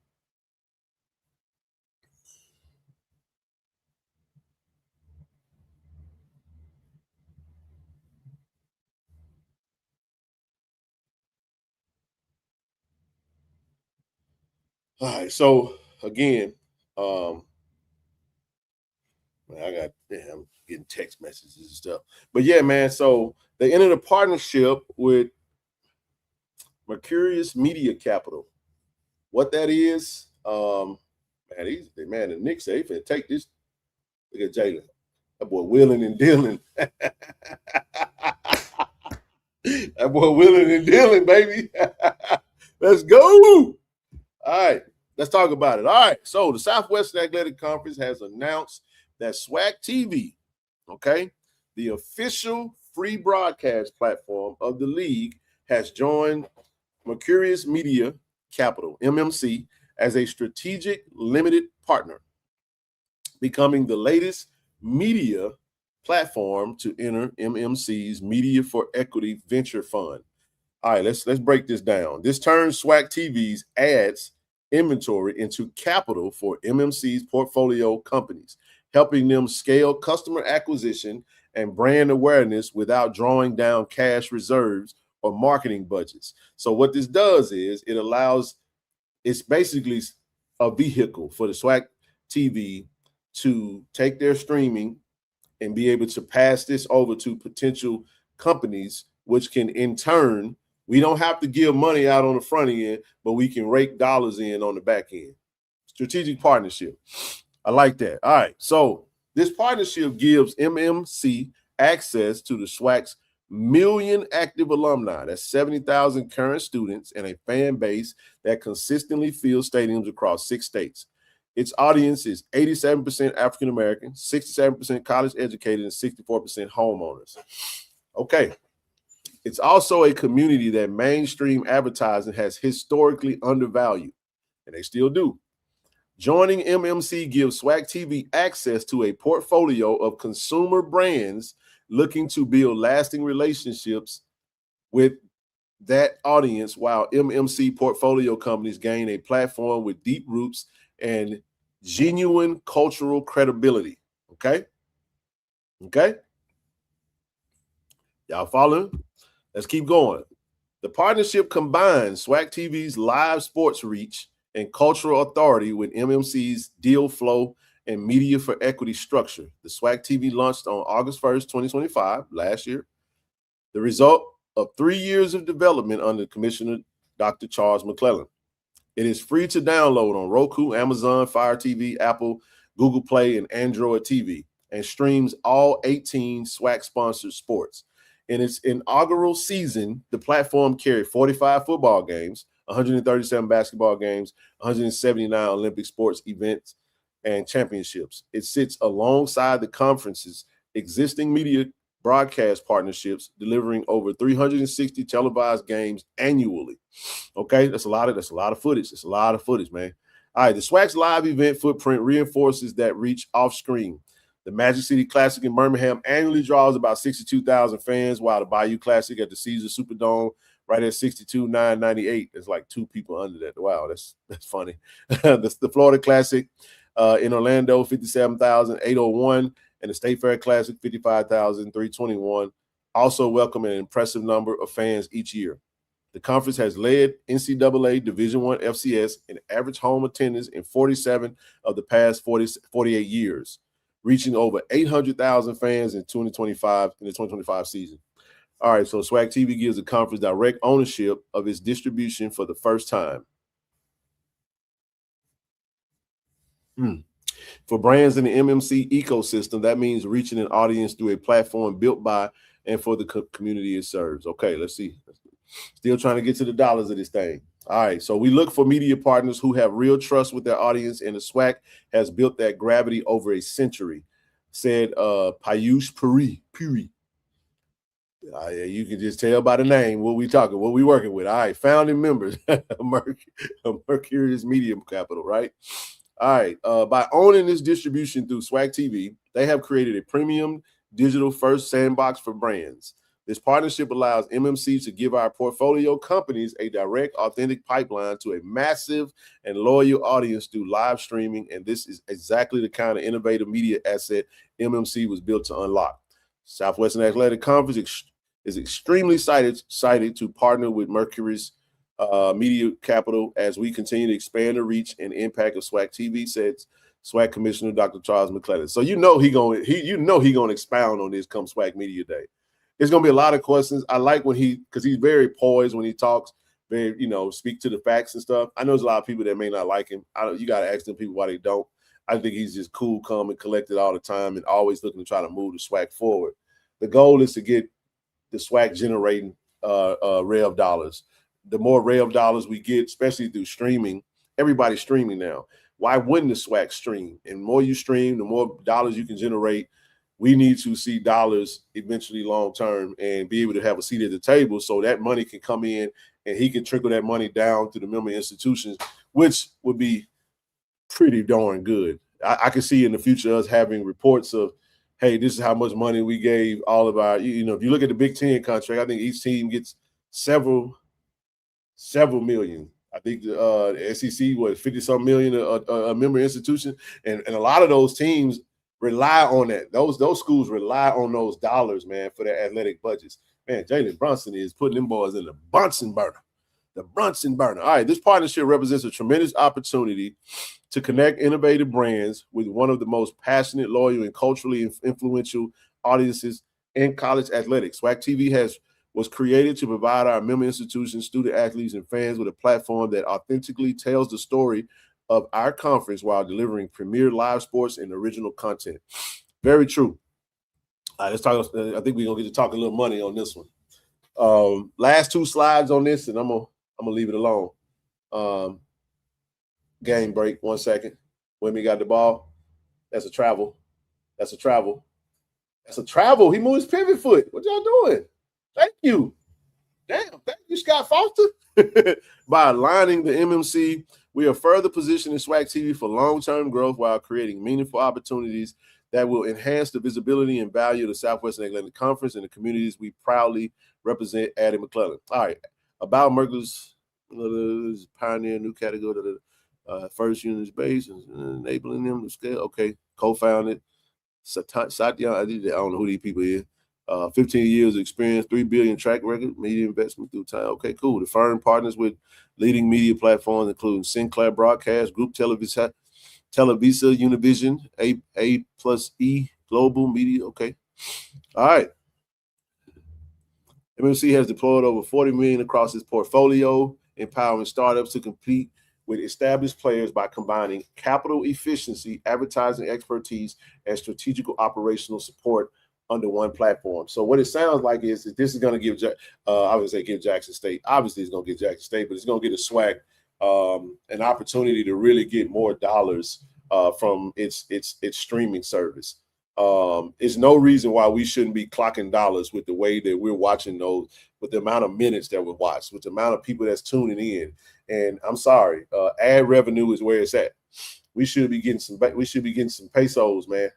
right, so again, I'm getting text messages and stuff. But yeah, man, so they entered a partnership with Mercurius Media Capital. What that is, the Knicks say they finna take this. Look at Jalen. That boy willing and dealing. That boy willing and dealing, baby. Let's go. All right, let's talk about it. All right, so the Southwestern Athletic Conference has announced that SWAC TV, okay, the official free broadcast platform of the league, has joined Mercurius Media Capital, MMC, as a strategic limited partner, becoming the latest media platform to enter MMC's Media for Equity Venture Fund. All right, let's break this down. This turns SWAC TV's ads inventory into capital for MMC's portfolio companies, helping them scale customer acquisition and brand awareness without drawing down cash reserves or marketing budgets. So what this does is it's basically a vehicle for the SWAC TV to take their streaming and be able to pass this over to potential companies, which can in turn, we don't have to give money out on the front end, but we can rake dollars in on the back end. Strategic partnership. I like that. All right. So this partnership gives MMC access to the SWAC's million active alumni. That's 70,000 current students and a fan base that consistently fills stadiums across 6 states. Its audience is 87% African-American, 67% college educated, and 64% homeowners. Okay. It's also a community that mainstream advertising has historically undervalued, and they still do. Joining MMC gives SWAC TV access to a portfolio of consumer brands looking to build lasting relationships with that audience, while MMC portfolio companies gain a platform with deep roots and genuine cultural credibility. Okay? Okay? Y'all following? Let's keep going. The partnership combines SWAC TV's live sports reach and cultural authority with MMC's deal flow and media for equity structure. The SWAC TV launched on August 1st, 2025, last year. The result of 3 years of development under Commissioner Dr. Charles McClellan. It is free to download on Roku, Amazon, Fire TV, Apple, Google Play, and Android TV, and streams all 18 SWAC-sponsored sports. In its inaugural season, the platform carried 45 football games, 137 basketball games, 179 Olympic sports events and championships. It sits alongside the conference's existing media broadcast partnerships, delivering over 360 televised games annually. Okay, that's a lot of footage. It's a lot of footage, man. All right, the SWAC's live event footprint reinforces that reach off screen. The Magic City Classic in Birmingham annually draws about 62,000 fans, while the Bayou Classic at the Caesars Superdome right at 62,998. There's like 2 people under that. Wow, that's funny. The Florida Classic in Orlando, 57,801, and the State Fair Classic, 55,321. Also welcome an impressive number of fans each year. The conference has led NCAA Division I FCS in average home attendance in 47 of the past 48 years, reaching over 800,000 fans in 2025 season. All right, so SWAC TV gives the conference direct ownership of its distribution for the first time. For brands in the MMC ecosystem, that means reaching an audience through a platform built by and for the community it serves. Okay, let's see. Still trying to get to the dollars of this thing. All right, so we look for media partners who have real trust with their audience, and the SWAC has built that gravity over a century, said Piyush Puri. You can just tell by the name what we working with. All right, founding members, Mercurius Media Capital, right? All right, by owning this distribution through SWAC TV, they have created a premium digital-first sandbox for brands. This partnership allows MMC to give our portfolio companies a direct, authentic pipeline to a massive and loyal audience through live streaming, and this is exactly the kind of innovative media asset MMC was built to unlock. Southwestern Athletic Conference is extremely excited to partner with Mercury's Media Capital as we continue to expand the reach and impact of SWAC TV, said SWAC Commissioner Dr. Charles McClellan. So you know he gonna expound on this come SWAC Media Day. There's gonna be a lot of questions. I like when because he's very poised when he talks, very speak to the facts and stuff. I know there's a lot of people that may not like him. You gotta ask them people why they don't. I think he's just cool, calm, and collected all the time, and always looking to try to move the SWAC forward. The goal is to get the SWAC generating rev dollars. The more rev dollars we get, especially through streaming, everybody's streaming now. Why wouldn't the SWAC stream? And the more you stream, the more dollars you can generate. We need to see dollars eventually long term and be able to have a seat at the table so that money can come in and he can trickle that money down to the member institutions, which would be pretty darn good. I can see in the future us having reports of, hey, this is how much money we gave all of our, if you look at the Big Ten contract, I think each team gets several million. I think the SEC was 50-some million a member institution, and a lot of those teams rely on that. Those schools rely on those dollars, man, for their athletic budgets. Man, Jalen Brunson is putting them boys in the Brunson burner. The Brunson burner. All right, this partnership represents a tremendous opportunity to connect innovative brands with one of the most passionate, loyal, and culturally influential audiences in college athletics. SWAC TV was created to provide our member institutions, student athletes, and fans with a platform that authentically tells the story of our conference while delivering premier live sports and original content. Very true. All right, let's talk. I think we're gonna get to talk a little money on this one. Last 2 slides on this, and I'm gonna leave it alone. Game break. 1 second. Wimmy got the ball. That's a travel. He moved his pivot foot. What y'all doing? Thank you. Damn, thank you, Scott Foster. By aligning the MMC, we are further positioning SWAC TV for long-term growth while creating meaningful opportunities that will enhance the visibility and value of the Southwestern Atlantic Conference and the communities we proudly represent at McClellan. All right, about Merkel's pioneer new category, first units base, and enabling them to scale. Okay, co-founded. Satya, I don't know who these people is. 15 years of experience, $3 billion track record, media investment through time. Okay, cool. The firm partners with leading media platforms, including Sinclair Broadcast, Group Televisa, Univision, A+E, Global Media. Okay. All right. MMC has deployed over $40 million across its portfolio, empowering startups to compete with established players by combining capital efficiency, advertising expertise, and strategical operational support under one platform. So what it sounds like is that this is going to give, I would say give Jackson State. Obviously, it's going to give Jackson State, but it's going to get a SWAC an opportunity to really get more dollars from its streaming service. It's no reason why we shouldn't be clocking dollars with the way that we're watching those, with the amount of minutes that we watch, with the amount of people that's tuning in. And I'm sorry, ad revenue is where it's at. We should be getting some pesos, man.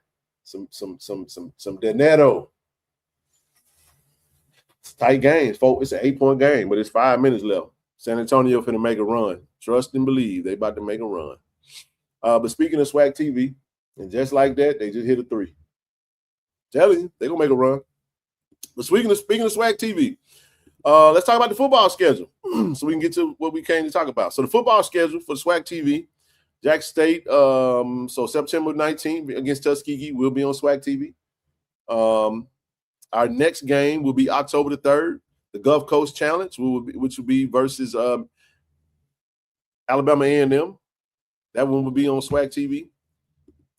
Some dinero. It's tight games, folks. It's an 8-point game, but it's 5 minutes left. San Antonio finna make a run. Trust and believe they about to make a run. But speaking of SWAC TV, and just like that, they just hit a 3. Telling you, they're gonna make a run. But speaking of SWAC TV, let's talk about the football schedule so we can get to what we came to talk about. So the football schedule for SWAC TV, Jackson State, so September 19th against Tuskegee will be on SWAC TV. Our next game will be October the 3rd, the Gulf Coast Challenge, which will be versus Alabama A&M. That one will be on SWAC TV.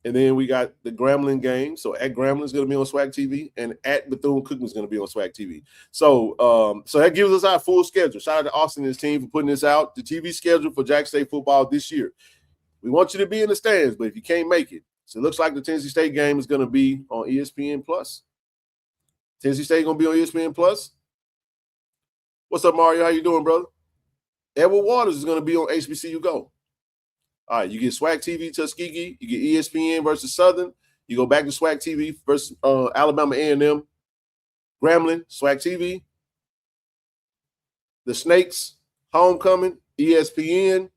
And then we got the Grambling game. So at Grambling is going to be on SWAC TV, and at Bethune-Cookman is going to be on SWAC TV. So so that gives us our full schedule. Shout out to Austin and his team for putting this out. The TV schedule for Jackson State football this year. We want you to be in the stands, but if you can't make it, so it looks like the Tennessee State game is going to be on ESPN Plus. Tennessee State going to be on ESPN Plus. What's up, Mario? How you doing, brother? Edward Waters is going to be on HBCU Go. All right, you get SWAC TV Tuskegee, you get ESPN versus Southern, you go back to SWAC TV versus Alabama A&M, Grambling, SWAC TV, the Snakes, Homecoming, ESPN,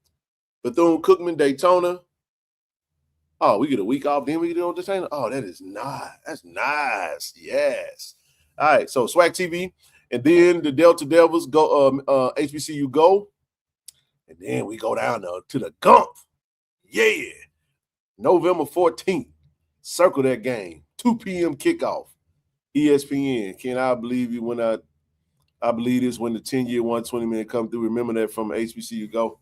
Bethune-Cookman, Daytona. Oh, we get a week off, then we get it on Daytona. Oh, that is nice. That's nice. Yes. All right, so SWAC TV, and then the Delta Devils go HBCU Go, and then we go down to the Gump. Yeah, November 14th. Circle that game. 2 p.m. kickoff. ESPN. Can I believe you when I believe this when the 10-year 120-minute come through? Remember that from HBCU Go.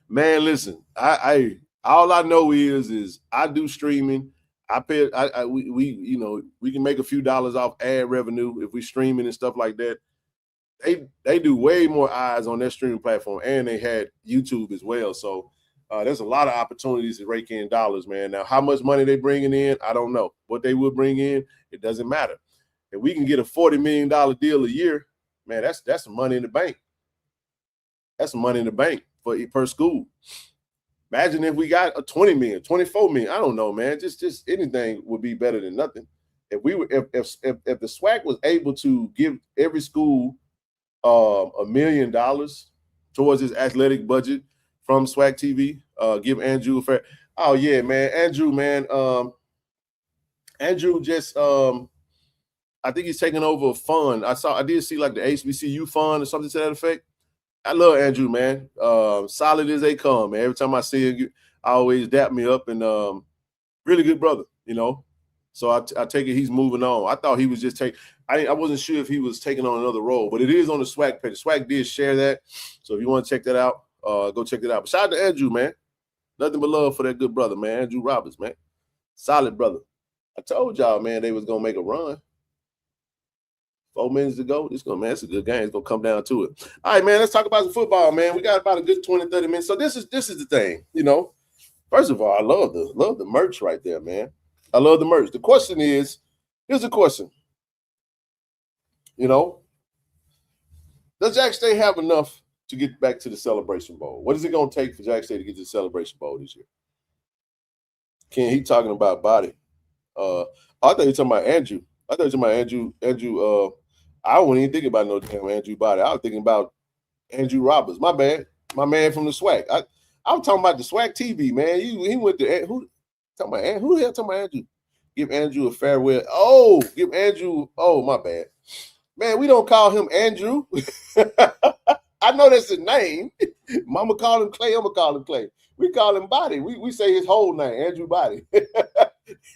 Man, listen. I all I know is I do streaming. We can make a few dollars off ad revenue if we streaming and stuff like that. They do way more eyes on their streaming platform, and they had YouTube as well. So there's a lot of opportunities to rake in dollars, man. Now, how much money they bringing in, I don't know. What they will bring in, it doesn't matter. If we can get a $40 million deal a year, man, that's some money in the bank. That's some money in the bank per school. Imagine if we got a 20 million, 24 million. I don't know, man. Just anything would be better than nothing. If the SWAC was able to give every school $1 million towards his athletic budget from SWAC TV, give Andrew a fair. Oh yeah, man, Andrew, man. Andrew just I think he's taking over a fund. I did see like the HBCU fund or something to that effect. I love Andrew, man. Solid as they come, man. Every time I see him, I always dap me up, and really good brother, you know. So I take it he's moving on. I thought he was just I wasn't sure if he was taking on another role, but it is on the SWAC page. The SWAC did share that. So if you want to check that out, go check that out. But shout out to Andrew, man. Nothing but love for that good brother, man. Andrew Roberts, man. Solid brother. I told y'all, man, they was going to make a run. 4 minutes to go. Man, it's a good game. It's going to come down to it. All right, man, let's talk about some football, man. We got about a good 20, 30 minutes. So this is the thing, you know. First of all, I love the merch right there, man. I love the merch. The question is, here's the question. You know, does Jack State have enough to get back to the Celebration Bowl? What is it going to take for Jack State to get to the Celebration Bowl this year? Ken, he talking about body. I thought you were talking about Andrew. I thought you were talking about Andrew. I wasn't even thinking about no damn Andrew Body. I was thinking about Andrew Roberts. My bad. My man from the SWAC. I was talking about the SWAC TV, man. He went to who the hell talking about Andrew? Give Andrew a farewell. Oh, give Andrew. Oh, my bad. Man, we don't call him Andrew. I know that's his name. Mama called him Clay. I'm gonna call him Clay. We call him Body. We say his whole name, Andrew Body.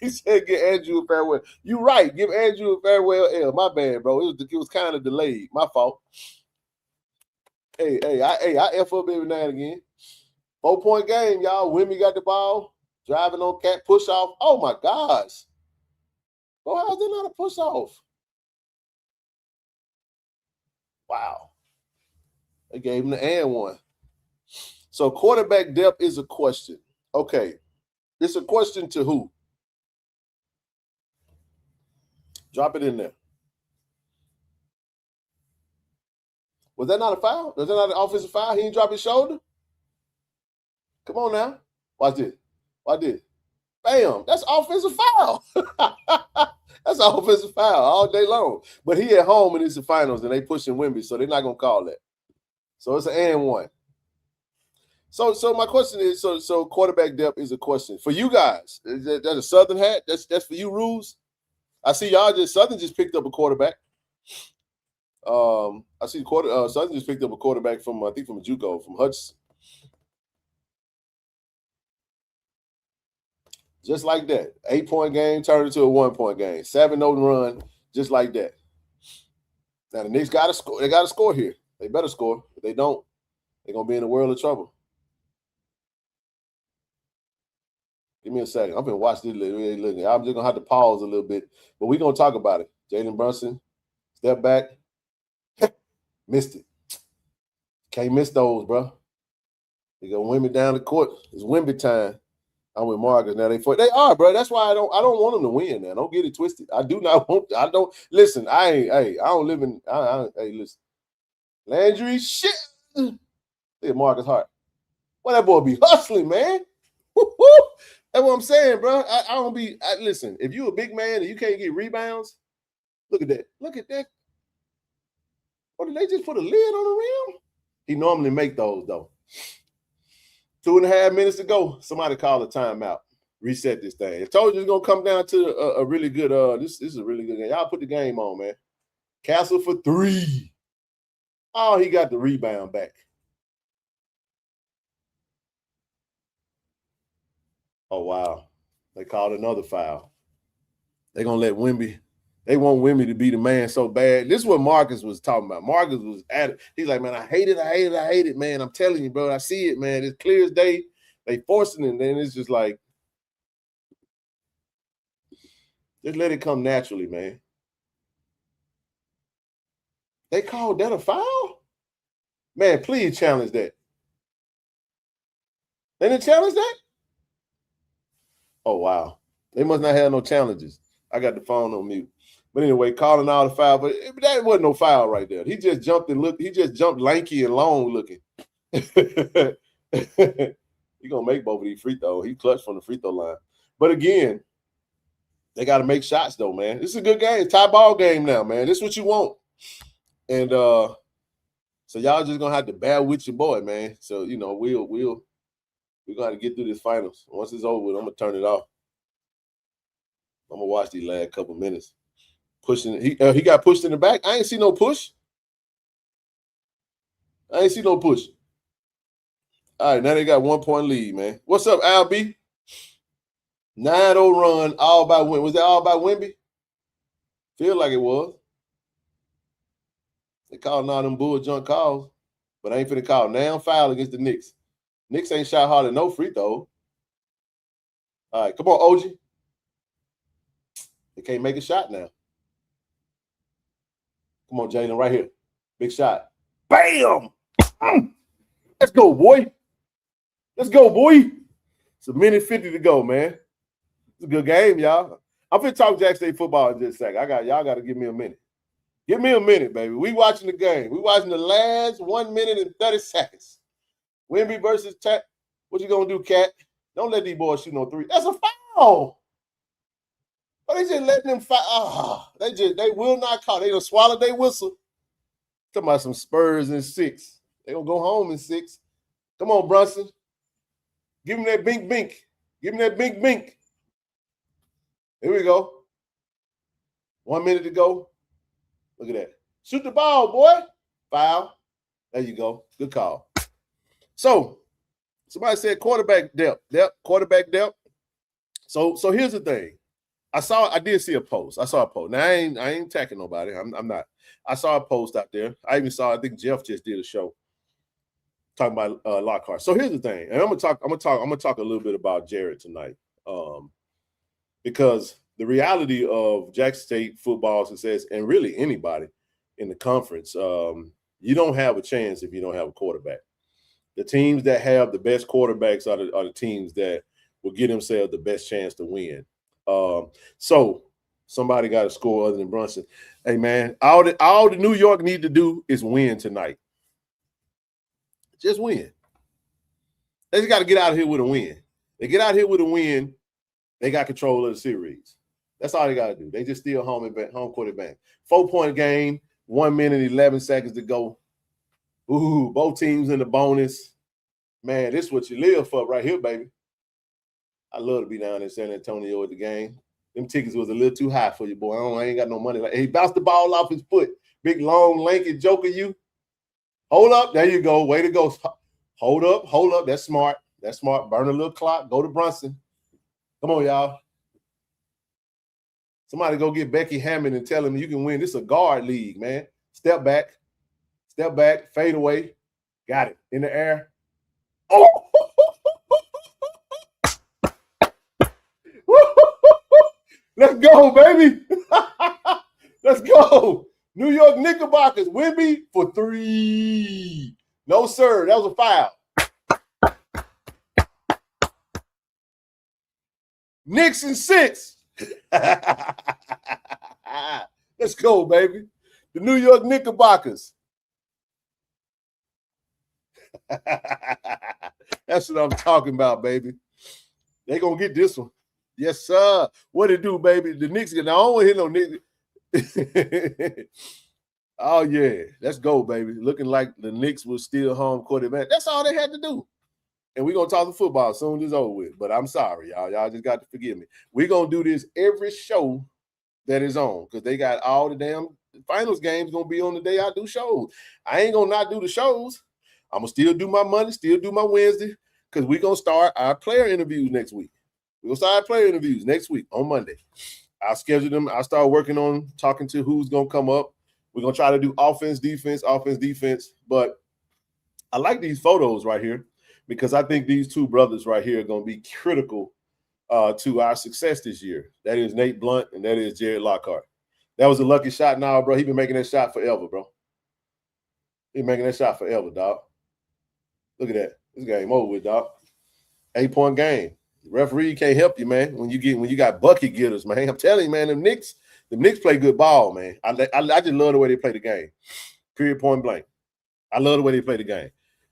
He said, "Give Andrew a farewell." You right. Give Andrew a farewell. My bad, bro. It was kind of delayed. My fault. Hey, I F up every now and again. 4-point game, y'all. Wimby got the ball. Driving on cat push off. Oh my gosh. Bro, how's that not a push off? Wow. They gave him the and one. So quarterback depth is a question. Okay. It's a question to who? Drop it in there. Was that not a foul? Was that not an offensive foul? He didn't drop his shoulder? Come on now. Watch this. Watch this. Bam. That's offensive foul. That's an offensive foul all day long. But he at home and it's the finals and they pushing Wimby, so they're not going to call that. So it's an and one. So my question is, so quarterback depth is a question. For you guys, is that a Southern hat? That's for you, Rules? I see Southern just picked up a quarterback. I see Southern just picked up a quarterback from JUCO, from Hudson. Just like that. 8-point game turned into a 1-point game. 7-0 run, just like that. Now the Knicks got to score. They got to score here. They better score. If they don't, they're gonna be in a world of trouble. Give me a second. I'm gonna watch this. Looking. I'm just gonna have to pause a little bit, but we're gonna talk about it. Jalen Brunson, step back, missed it. Can't miss those, bro. They gonna win me down the court. It's Wimby time. I'm with Marcus now. They are, bro. That's why I don't want them to win. Now, don't get it twisted. I do not want. I don't listen. I don't live in. Hey, listen. Landry, shit. Look at Marcus Hart. Well, that boy be hustling, man. Woo-hoo. That's what I'm saying, bro. I don't be. Listen, if you a big man and you can't get rebounds, look at that. Look at that. Or did they just put a lid on the rim? He normally make those though. 2.5 minutes to go. Somebody call a timeout. Reset this thing. I told you it's gonna come down to a really good. This is a really good game. Y'all put the game on, man. Castle for 3. Oh, he got the rebound back. Oh, wow. They called another foul. They're going to let Wimby. They want Wimby to be the man so bad. This is what Marcus was talking about. Marcus was at it. He's like, man, I hate it, man. I'm telling you, bro. I see it, man. It's clear as day. They forcing it, and then it's just like, just let it come naturally, man. They called that a foul? Man, please challenge that. They didn't challenge that? Oh, wow. They must not have no challenges. I got the phone on mute. But anyway, calling out a foul. But that wasn't no foul right there. He just jumped and looked. He just jumped lanky and long looking. He's going to make both of these free throws. He clutched from the free throw line. But again, they got to make shots, though, man. This is a good game. Tie ball game now, man. This is what you want. And so y'all just going to have to bear with your boy, man. So, you know, we're going to have to get through this finals. Once it's over with, I'm going to turn it off. I'm going to watch these last couple minutes. Pushing. He got pushed in the back. I ain't see no push. All right, now they got 1-point lead, man. What's up, Al B? 9-0 run, all by Wimby. Was that all by Wimby? Feel like it was. They called all them bull junk calls, but I ain't finna call now foul against the Knicks. Knicks ain't shot hard at no free throw. All right, come on, OG. They can't make a shot now. Come on, Jalen, right here. Big shot. Bam! Let's go, boy. It's a minute 50 to go, man. It's a good game, y'all. I'm finna talk Jack State football in just a second. Y'all got to give me a minute. Give me a minute, baby. We watching the game. We watching the last 1 minute and 30 seconds. Wemby versus Tat. What you gonna do, Cat? Don't let these boys shoot no three. That's a foul. But they just letting them fight. Oh, they will not call. They gonna swallow their whistle. Talking about some Spurs in 6. They gonna go home in 6. Come on, Brunson. Give him that bink bink. Give him that bink bink. Here we go. 1 minute to go. Look at that. Shoot the ball, boy. Foul. There you go. Good call. So somebody said quarterback depth. Quarterback depth. So here's the thing. I did see a post. I saw a post. Now I ain't attacking nobody. I'm not. I saw a post out there. I even saw, I think Jeff just did a show talking about Lockhart. So here's the thing. And I'm gonna talk a little bit about Jared tonight. Because the reality of Jackson State football success, and really anybody in the conference, you don't have a chance if you don't have a quarterback. The teams that have the best quarterbacks are the teams that will give themselves the best chance to win. So somebody got to score other than Brunson. Hey, man, all the New York need to do is win tonight. Just win. They just got to get out of here with a win. They get out here with a win, they got control of the series. That's all they got to do. They just steal home court advantage. 4-point game, 1 minute, 11 seconds to go. Ooh, both teams in the bonus. Man, this is what you live for right here, baby. I love to be down in San Antonio at the game. Them tickets was a little too high for you, boy. I ain't got no money. Like, he bounced the ball off his foot. Big, long, lanky joker, you. Hold up. There you go. Way to go. Hold up. That's smart. Burn a little clock. Go to Brunson. Come on, y'all. Somebody go get Becky Hammond and tell him you can win. This is a guard league, man. Step back, fade away. Got it. In the air. Oh! Let's go, baby. Let's go. New York Knickerbockers. Wemby for 3. No, sir. That was a foul. Knicks in 6. Let's go, baby. The New York Knickerbockers. That's what I'm talking about, baby. They gonna get this one. Yes, sir. What it do, baby? The Knicks get. I don't want to hit no Knicks. Oh yeah, let's go, baby. Looking like the Knicks will steal home court advantage. That's all they had to do. And we're going to talk the football as soon as it's over with. But I'm sorry, y'all. Y'all just got to forgive me. We're going to do this every show that is on because they got all the damn finals games going to be on the day I do shows. I ain't going to not do the shows. I'm going to still do my Monday, still do my Wednesday because we're going to start our player interviews next week. We're going to start our player interviews next week on Monday. I'll schedule them. I'll start working on talking to who's going to come up. We're going to try to do offense, defense. But I like these photos right here, because I think these two brothers right here are going to be critical to our success this year. That is Nate Blunt and that is Jared Lockhart. That was a lucky shot now, bro. He been making that shot forever, bro. He been making that shot forever, dog. Look at that. This game over with, dog. 8-point game. The referee can't help you, man, when you got bucket getters, man. I'm telling you, man, the Knicks play good ball, man. I just love the way they play the game. Period, point blank. I love the way they play the game.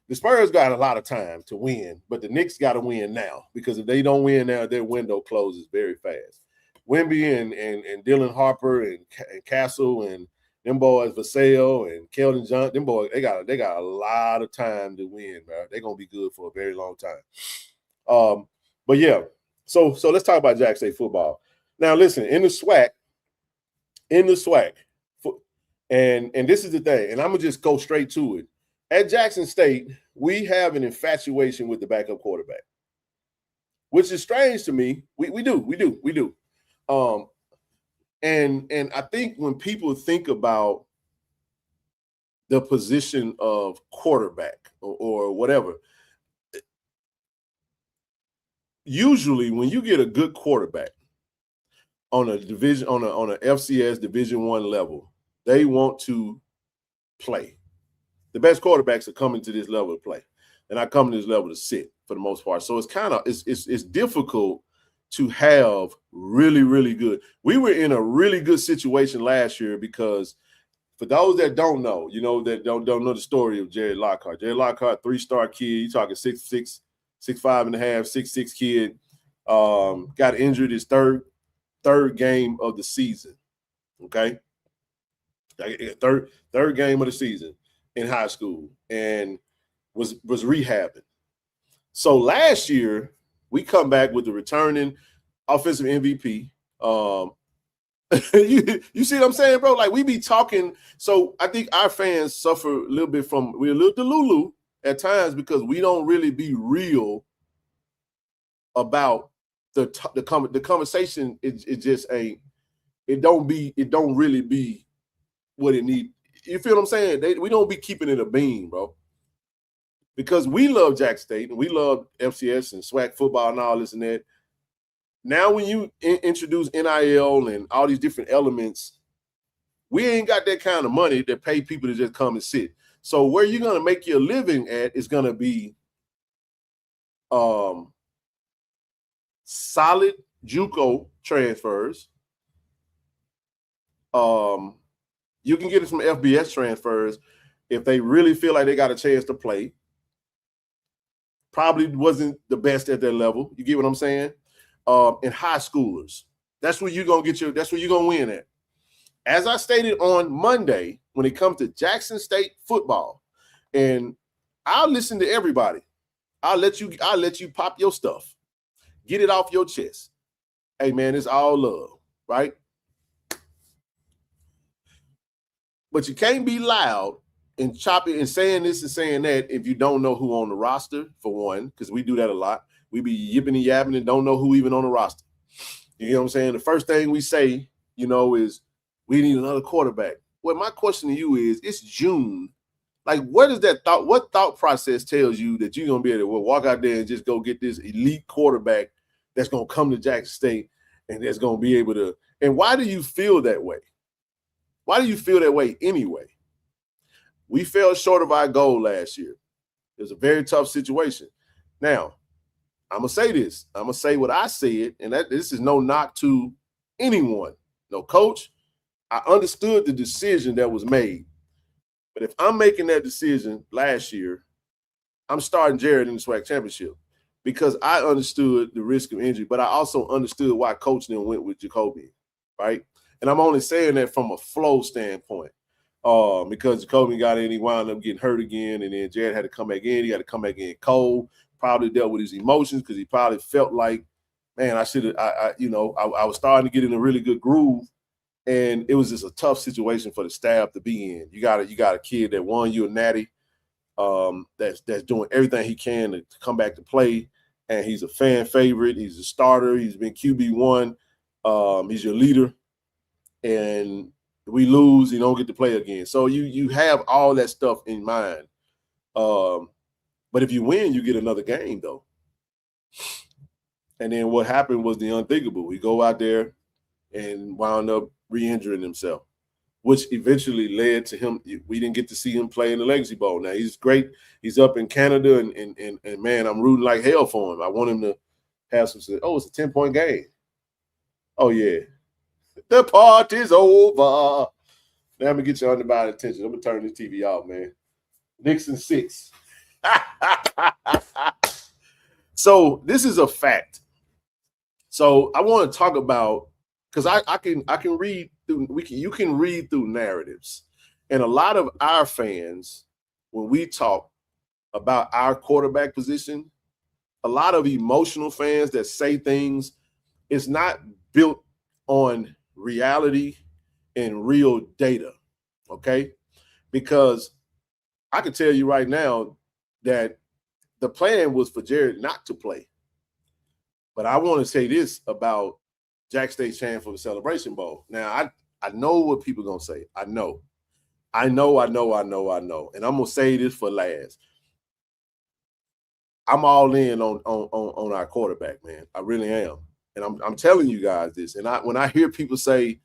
The Spurs got a lot of time to win, but the Knicks got to win now, because if they don't win now, their window closes very fast. Wemby and Dylan Harper and Castle and them boys, Vassell and Keldon Johnson, them boys, they got a lot of time to win, man. They're going to be good for a very long time. But yeah, so let's talk about Jackson State football. Now, listen, in the SWAC, and this is the thing, and I'm going to just go straight to it. At Jackson State, we have an infatuation with the backup quarterback, which is strange to me. We do. And I think when people think about the position of quarterback or whatever, usually when you get a good quarterback on a division on a FCS Division I level, they want to play. The best quarterbacks are coming to this level to play. They're not coming to this level to sit for the most part. So it's kind of it's difficult to have really, really good. We were in a really good situation last year because For those that don't know, that don't know the story of Jared Lockhart. Jared Lockhart, 3-star kid. You talking 6'6", 6'5 and a half, 6'6" kid. Got injured his third game of the season. Okay, third game of the season in high school, and was rehabbing. So last year we come back with the returning offensive MVP. You see what I'm saying, bro? Like, we be talking. So I think our fans suffer a little bit from, we're a little delulu at times because we don't really be real about the conversation. It just ain't. It don't really be what it need. You feel what I'm saying? We don't be keeping it a bean, bro. Because we love Jackson State and we love FCS and SWAC football and all this and that. Now, when you introduce NIL and all these different elements, we ain't got that kind of money to pay people to just come and sit. So where you're going to make your living at is going to be solid JUCO transfers. You can get it from FBS transfers if they really feel like they got a chance to play. Probably wasn't the best at their level. You get what I'm saying? And high schoolers. That's where you're gonna that's where you're gonna win at. As I stated on Monday, when it comes to Jackson State football, and I'll listen to everybody. I'll let you pop your stuff. Get it off your chest. Hey man, it's all love, right? But you can't be loud and choppy and saying this and saying that if you don't know who on the roster, for one, because we do that a lot. We be yipping and yapping and don't know who even on the roster. You know what I'm saying? The first thing we say, is we need another quarterback. Well, my question to you is, it's June. Like, what is that thought? What thought process tells you that you're going to be able to walk out there and just go get this elite quarterback that's going to come to Jackson State and that's going to be able to – and why do you feel that way? Why do you feel that way anyway? We fell short of our goal last year. It was a very tough situation. Now, I'm going to say this. I'm going to say what I said, and this is no knock to anyone. No, coach, I understood the decision that was made. But if I'm making that decision last year, I'm starting Jared in the SWAC championship because I understood the risk of injury, but I also understood why coach then went with Jacoby, right? And I'm only saying that from a flow standpoint because Jacoby got in, he wound up getting hurt again, and then Jared had to come back in. He had to come back in cold. Probably dealt with his emotions because he probably felt like, man, I should have, I was starting to get in a really good groove, and it was just a tough situation for the staff to be in. You got a kid that won you a natty, that's doing everything he can to come back to play, and he's a fan favorite. He's a starter. He's been QB1. He's your leader, and we lose, you don't get to play again. So you have all that stuff in mind. But if you win, you get another game, though. And then what happened was the unthinkable. We go out there and wound up re-injuring himself, which eventually led to him. We didn't get to see him play in the Legacy Bowl. Now, he's great. He's up in Canada, and man, I'm rooting like hell for him. I want him to have some – it's a 10-point game. Oh, yeah. The party's over. Now I'm going to get your undivided attention. I'm going to turn this TV off, man. Nixon 6. So this is a fact. So I want to talk about, because I can read through, you can read through narratives, and a lot of our fans, when we talk about our quarterback position, a lot of emotional fans that say things, it's not built on reality and real data. Okay, because I can tell you right now that the plan was for Jared not to play. But I want to say this about Jackson State's chance for the Celebration Bowl. Now, I know what people are going to say. I know. And I'm going to say this for last. I'm all in on our quarterback, man. I really am. And I'm telling you guys this. And when I hear people say,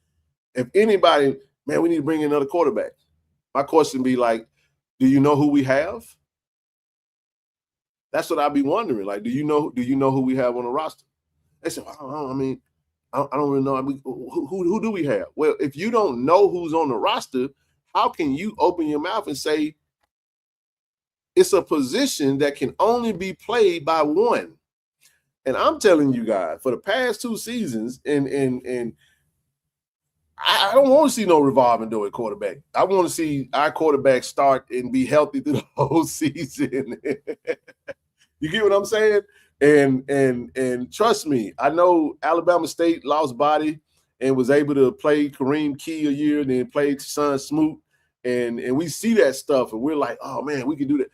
if anybody, man, we need to bring in another quarterback, my question be like, do you know who we have? That's what I'd be wondering. Like, do you know who we have on the roster? They say, I don't really know. I mean, who do we have? Well, if you don't know who's on the roster, how can you open your mouth and say it's a position that can only be played by one? And I'm telling you guys, for the past 2 seasons, and I don't want to see no revolving door at quarterback. I want to see our quarterback start and be healthy through the whole season. You get what I'm saying? And trust me, I know Alabama State lost body and was able to play Kareem Key a year and then played Son Smoot. And we see that stuff and we're like, oh man, we can do that.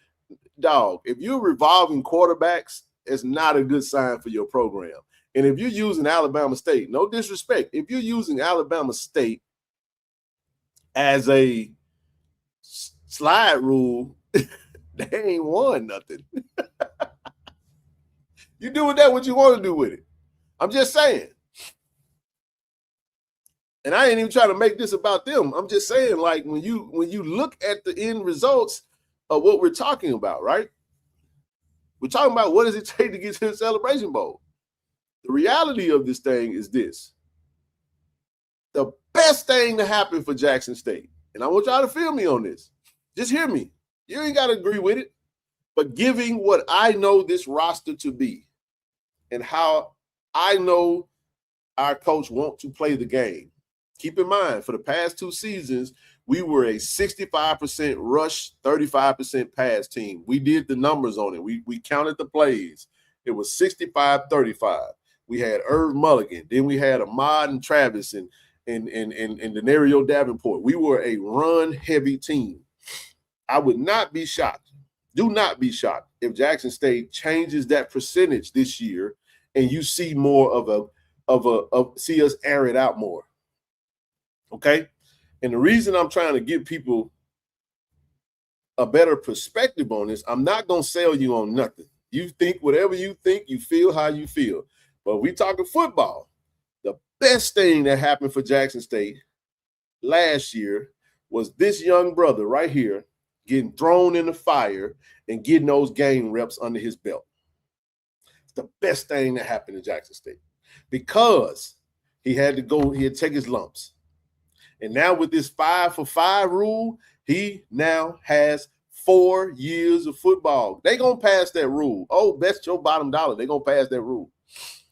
Dog, if you're revolving quarterbacks, it's not a good sign for your program. And if you're using Alabama State, no disrespect, if you're using Alabama State as a slide rule, they ain't won nothing. You do with that what you want to do with it. I'm just saying. And I ain't even trying to make this about them. I'm just saying, like, when you look at the end results of what we're talking about, right? We're talking about what does it take to get to the Celebration Bowl. The reality of this thing is this. The best thing to happen for Jackson State, and I want y'all to feel me on this. Just hear me. You ain't got to agree with it, but giving what I know this roster to be and how I know our coach want to play the game. Keep in mind, for the past 2 seasons, we were a 65% rush, 35% pass team. We did the numbers on it. We counted the plays. It was 65-35. We had Irv Mulligan. Then we had Ahmad and Travis and Denario Davenport. We were a run-heavy team. I would not be shocked. Do not be shocked if Jackson State changes that percentage this year and you see more of see us air it out more. Okay? And the reason I'm trying to give people a better perspective on this, I'm not going to sell you on nothing. You think whatever you think, you feel how you feel. But we talking football. The best thing that happened for Jackson State last year was this young brother right here getting thrown in the fire and getting those game reps under his belt. It's the best thing that happened to Jackson State because he had to take his lumps. And now with this 5-for-5 rule, he now has 4 years of football. They're going to pass that rule. Oh, that's your bottom dollar. They're going to pass that rule.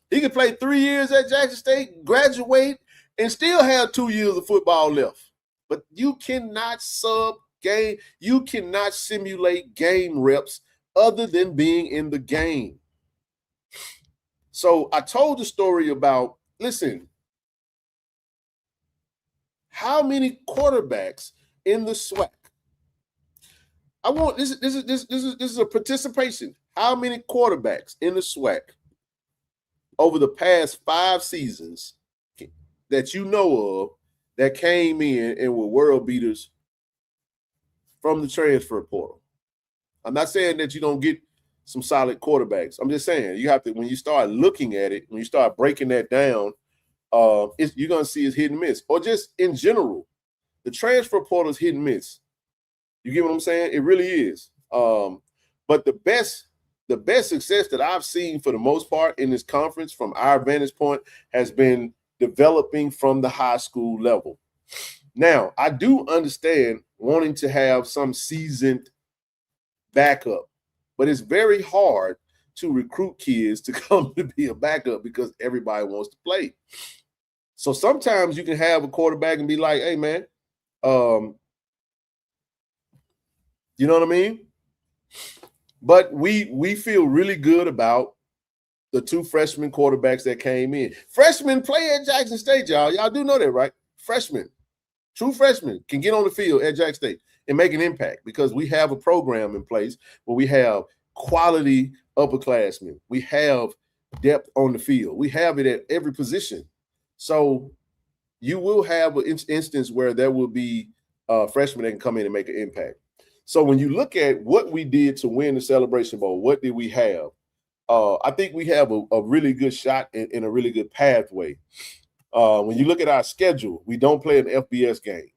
He can play 3 years at Jackson State, graduate, and still have 2 years of football left. But you cannot sub-game. You cannot simulate game reps other than being in the game. So I told the story about, listen, how many quarterbacks in the SWAC? I want this is a participation. How many quarterbacks in the SWAC over the past 5 seasons that you know of that came in and were world beaters from the transfer portal? I'm not saying that you don't get some solid quarterbacks. I'm just saying you have to, when you start looking at it, when you start breaking that down, you're going to see it's hit and miss. Or just in general, the transfer portal is hit and miss. You get what I'm saying? It really is. But the best success that I've seen for the most part in this conference from our vantage point has been developing from the high school level. Now, I do understand wanting to have some seasoned backup, but it's very hard to recruit kids to come to be a backup because everybody wants to play. So sometimes you can have a quarterback and be like, hey, man, you know what I mean? But we feel really good about the 2 freshman quarterbacks that came in. Freshmen play at Jackson State, y'all. Y'all do know that, right? Freshmen, true freshmen can get on the field at Jackson State and make an impact because we have a program in place where we have quality upperclassmen. We have depth on the field. We have it at every position. So you will have an instance where there will be freshmen that can come in and make an impact. So when you look at what we did to win the Celebration Bowl, what did we have? I think we have a really good shot and a really good pathway. When you look at our schedule, we don't play an FBS game.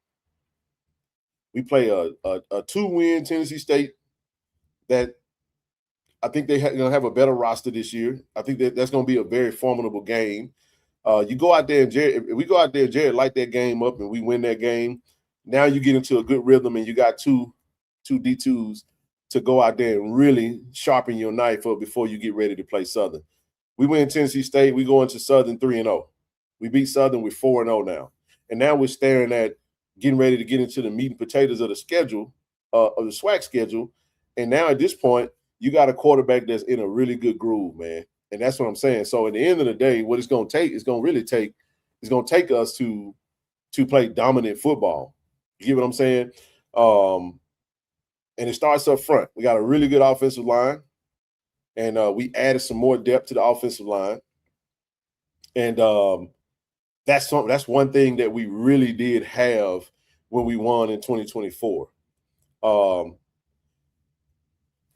We play a 2-win Tennessee State that I think they're going to have a better roster this year. I think that's going to be a very formidable game. You go out there and Jared, if we go out there, Jared light that game up and we win that game, now you get into a good rhythm and you got two D2s to go out there and really sharpen your knife up before you get ready to play Southern. We went to Tennessee State. We go into Southern 3-0. We beat Southern with 4-0 now. And now we're staring at getting ready to get into the meat and potatoes of the schedule, of the SWAC schedule. And now at this point, you got a quarterback that's in a really good groove, man. And that's what I'm saying. So at the end of the day, what it's going to take is going to really take – it's going to take us to play dominant football. You get what I'm saying? And it starts up front. We got a really good offensive line, and we added some more depth to the offensive line. And that's one thing that we really did have when we won in 2024.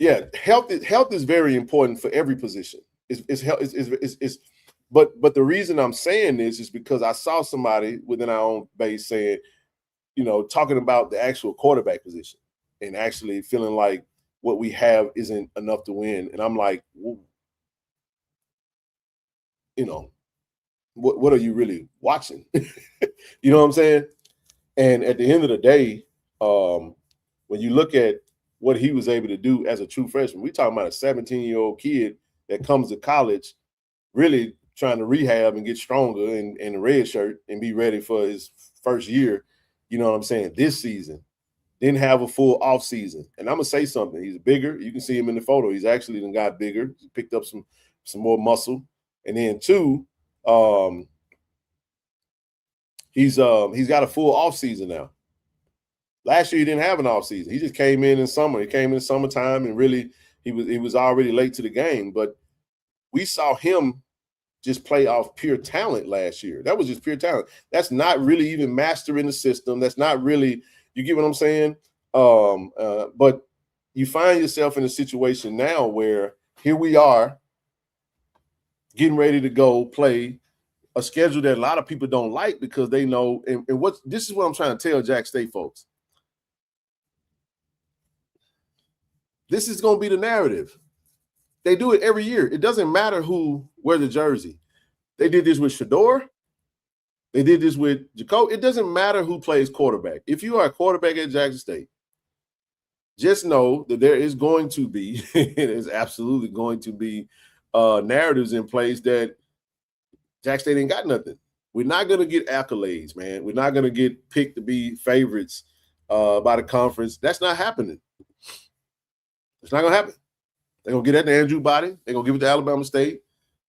Yeah, health is very important for every position. But the reason I'm saying this is because I saw somebody within our own base saying, talking about the actual quarterback position and actually feeling like what we have isn't enough to win. And I'm like, what are you really watching? You know what I'm saying? And at the end of the day, when you look at what he was able to do as a true freshman, we're talking about a 17-year-old kid that comes to college really trying to rehab and get stronger in a red shirt and be ready for his first year, you know what I'm saying, this season. Didn't have a full off season. And I'm going to say something. He's bigger. You can see him in the photo. He's actually got bigger. He picked up some more muscle. And then two, he's got a full off season now. Last year he didn't have an off season. He just came in summer. He came in summertime and really he was already late to the game. But we saw him just play off pure talent last year. That was just pure talent. That's not really even mastering the system. That's not really, you get what I'm saying? But you find yourself in a situation now where here we are getting ready to go play a schedule that a lot of people don't like because they know, and this is what I'm trying to tell Jack State folks. This is going to be the narrative. They do it every year. It doesn't matter who wears the jersey. They did this with Shador. They did this with Jacob. It doesn't matter who plays quarterback. If you are a quarterback at Jackson State, just know that there is going to be, it is absolutely going to be narratives in place that Jackson State ain't got nothing. We're not going to get accolades, man. We're not going to get picked to be favorites by the conference. That's not happening. It's not going to happen. They're going to get at the Andrew body. They're going to give it to Alabama State.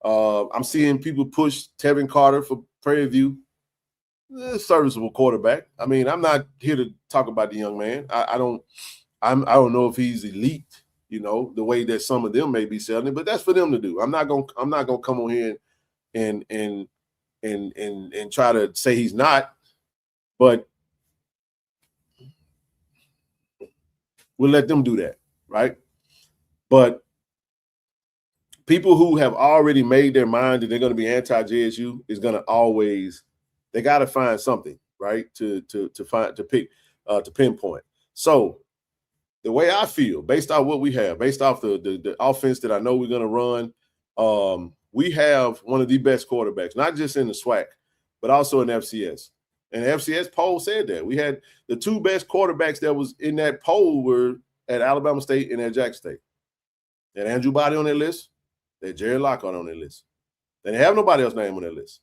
I'm seeing people push Tevin Carter for Prairie View. Serviceable quarterback. I mean, I'm not here to talk about the young man. I don't know if he's elite, the way that some of them may be selling it, but that's for them to do. I'm not gonna come on here and try to say he's not, but we'll let them do that, right? But people who have already made their mind that they're going to be anti-JSU is going to always, they got to find something, right, to pinpoint. So the way I feel, based off what we have, based off the offense that I know we're going to run, we have one of the best quarterbacks, not just in the SWAC, but also in FCS. And the FCS poll said that. We had the two best quarterbacks that was in that poll were at Alabama State and at Jackson State. They had Andrew Body on their list. They had Jerry Lockhart on their list. They didn't have nobody else's name on their list.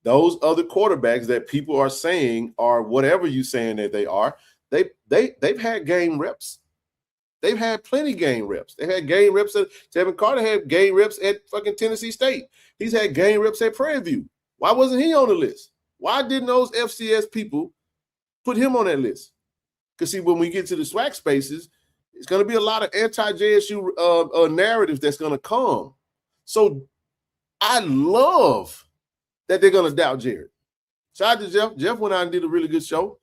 Those other quarterbacks that people are saying are whatever you saying that they are, they've had game reps. They've had plenty game reps. They had game reps at Tevin Carter had game reps at fucking Tennessee State. He's had game reps at Prairie View. Why wasn't he on the list? Why didn't those FCS people put him on that list? Because see, when we get to the SWAC spaces, it's going to be a lot of anti-JSU narratives that's going to come. So I love that they're going to doubt Jared. Shout out to Jeff. Jeff went out and did a really good show.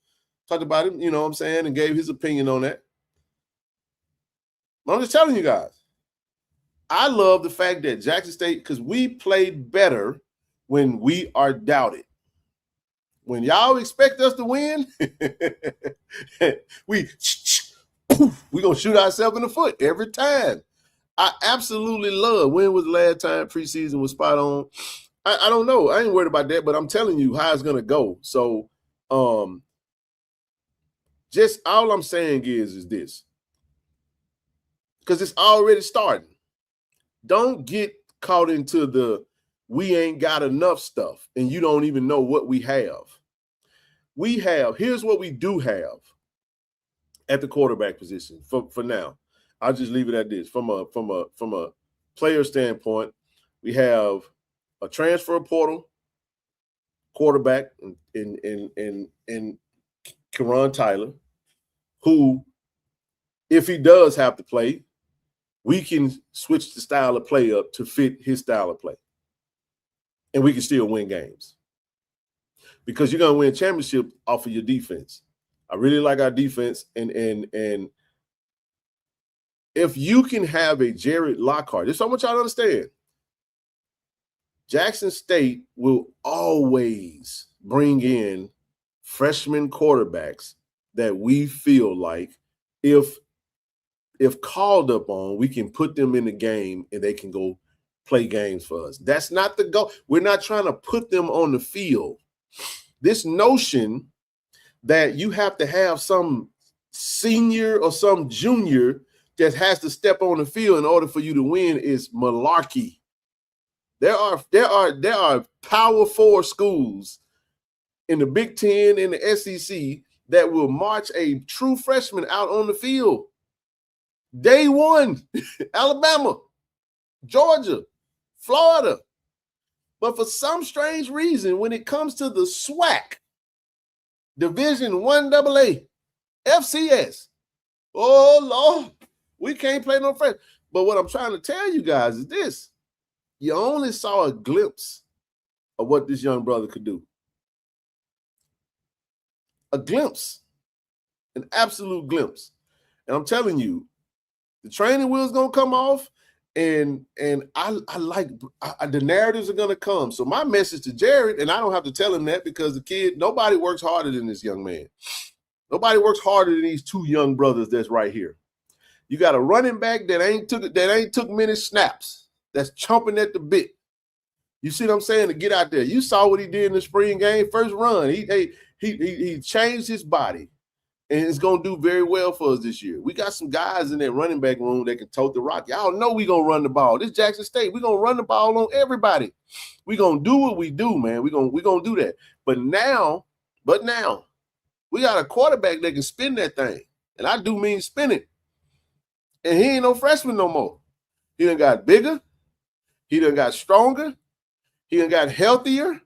Talked about him, you know what I'm saying, and gave his opinion on that. But I'm just telling you guys, I love the fact that Jackson State, because we played better when we are doubted. When y'all expect us to win, we're going to shoot ourselves in the foot every time. I absolutely love. When was the last time preseason was spot on? I don't know. I ain't worried about that, but I'm telling you how it's going to go. So Just all I'm saying is this, because it's already starting. Don't get caught into the we ain't got enough stuff and you don't even know what we have. Here's what we do have at the quarterback position for now. I'll just leave it at this. From a player standpoint, we have a transfer portal quarterback in Karan Tyler, who, if he does have to play, we can switch the style of play up to fit his style of play. And we can still win games. Because you're going to win a championship off of your defense. I really like our defense. And if you can have a Jared Lockhart, this is what I want y'all to understand. Jackson State will always bring in freshman quarterbacks that we feel like if called upon, we can put them in the game and they can go play games for us. That's not the goal. We're not trying to put them on the field. This notion that you have to have some senior or some junior that has to step on the field in order for you to win is malarkey. There are Power 4 schools in the Big Ten and the SEC that will march a true freshman out on the field. Day one, Alabama, Georgia, Florida. But for some strange reason, when it comes to the SWAC, Division 1AA, FCS, oh, Lord, we can't play no friends. But what I'm trying to tell you guys is this. You only saw a glimpse of what this young brother could do. A glimpse, an absolute glimpse. And I'm telling you, the training wheel's going to come off, and I like the narratives are going to come. So my message to Jared, and I don't have to tell him that because the kid, nobody works harder than this young man. Nobody works harder than these two young brothers that's right here. You got a running back that ain't took many snaps, that's chomping at the bit. You see what I'm saying? To get out there. You saw what he did in the spring game. First run, he changed his body. And it's going to do very well for us this year. We got some guys in that running back room that can tote the rock. Y'all know we're going to run the ball. This Jackson State, we're going to run the ball on everybody. We're going to do what we do, man. We're going to do that. But now, we got a quarterback that can spin that thing. And I do mean spin it. And he ain't no freshman no more. He done got bigger. He done got stronger. He done got healthier.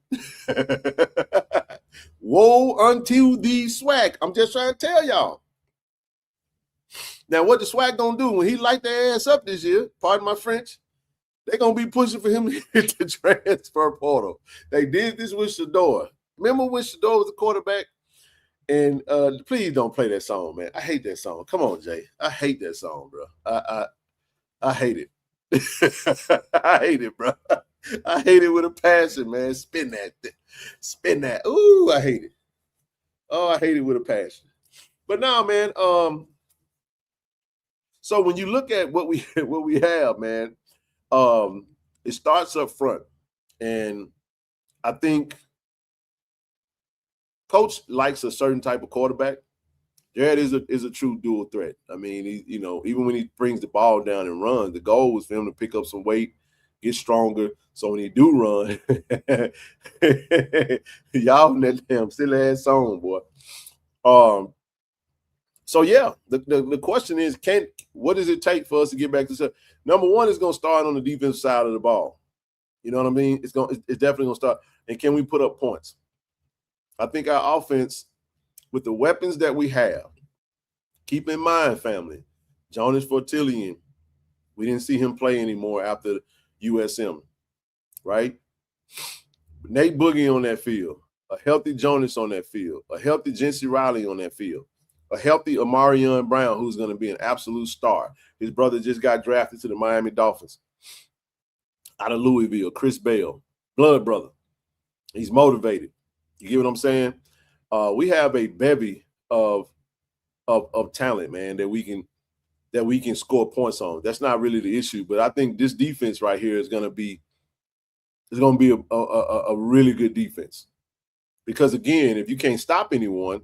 Woe unto the SWAC. I'm just trying to tell y'all. Now, what the SWAC gonna do when he light their ass up this year, pardon my French, they're gonna be pushing for him to hit the transfer portal. They did this with Shador. Remember when Shador was the quarterback? And please don't play that song, man. I hate that song. Come on, Jay. I hate that song, bro. I hate it. I hate it, bro. I hate it with a passion, man. Spin that. Spin that. Ooh, I hate it. Oh, I hate it with a passion. But now, man, so when you look at what we have, man, it starts up front. And I think Coach likes a certain type of quarterback. Jared is a true dual threat. I mean, even when he brings the ball down and runs, the goal was for him to pick up some weight, get stronger. So when he do run, y'all in that damn silly ass song, boy. So yeah, the question is, what does it take for us to get back to number one? Is going to start on the defensive side of the ball. You know what I mean? It's definitely going to start. And can we put up points? I think our offense, with the weapons that we have, keep in mind, family, Jonas Fortillion, we didn't see him play anymore after USM, right? Nate Boogie on that field, a healthy Jonas on that field, a healthy Jency Riley on that field, a healthy Amarion Brown, who's going to be an absolute star. His brother just got drafted to the Miami Dolphins out of Louisville, Chris Bell, blood brother. He's motivated. You get what I'm saying? We have a bevy of talent, man, that we can score points on. That's not really the issue, but I think this defense right here is going to be a really good defense. Because again, if you can't stop anyone,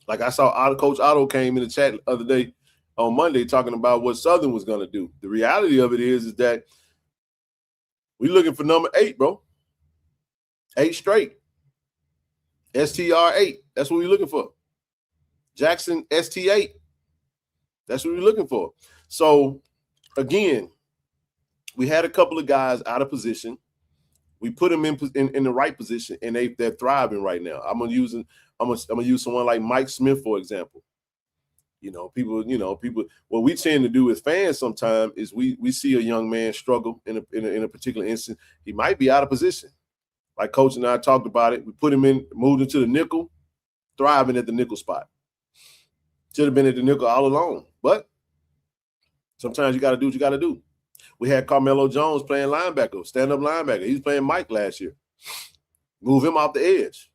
Like I saw Coach Otto came in the chat the other day on Monday talking about what Southern was going to do. The reality of it is that we're looking for number 8, bro. 8 straight. STR 8. That's what we're looking for. Jackson ST8. That's what we're looking for. So, again, we had a couple of guys out of position. We put them in the right position, and they're thriving right now. I'm gonna use someone like Mike Smith, for example. People. What we tend to do as fans sometimes is we see a young man struggle in a particular instance. He might be out of position. Like Coach and I talked about it. We put him in, moved into the nickel, thriving at the nickel spot. Should have been at the nickel all along. But sometimes you got to do what you got to do. We had Carmelo Jones playing linebacker, stand-up linebacker. He was playing Mike last year. Move him off the edge.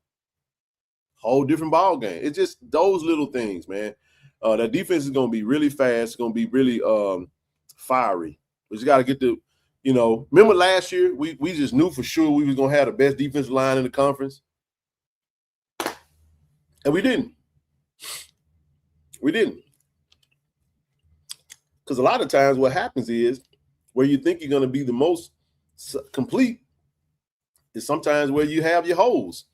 Whole different ball game. It's just those little things, man. That defense is going to be really fast. It's going to be really fiery. We just got to get the, remember last year, we just knew for sure we was going to have the best defensive line in the conference. And we didn't. We didn't. Because a lot of times what happens is where you think you're going to be the most complete is sometimes where you have your holes.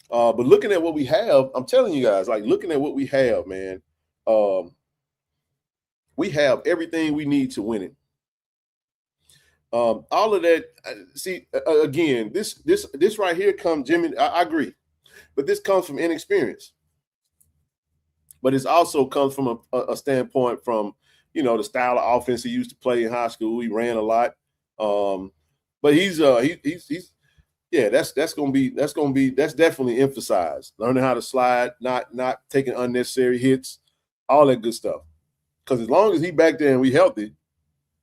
But looking at what we have, I'm telling you guys, like looking at what we have, man, we have everything we need to win it. All of that, see, again, this right here comes, Jimmy, I agree, but this comes from inexperience. But it also comes from a standpoint from, the style of offense he used to play in high school. He ran a lot. But he's that's definitely emphasized. Learning how to slide, not taking unnecessary hits, all that good stuff. Because as long as he back there and we healthy,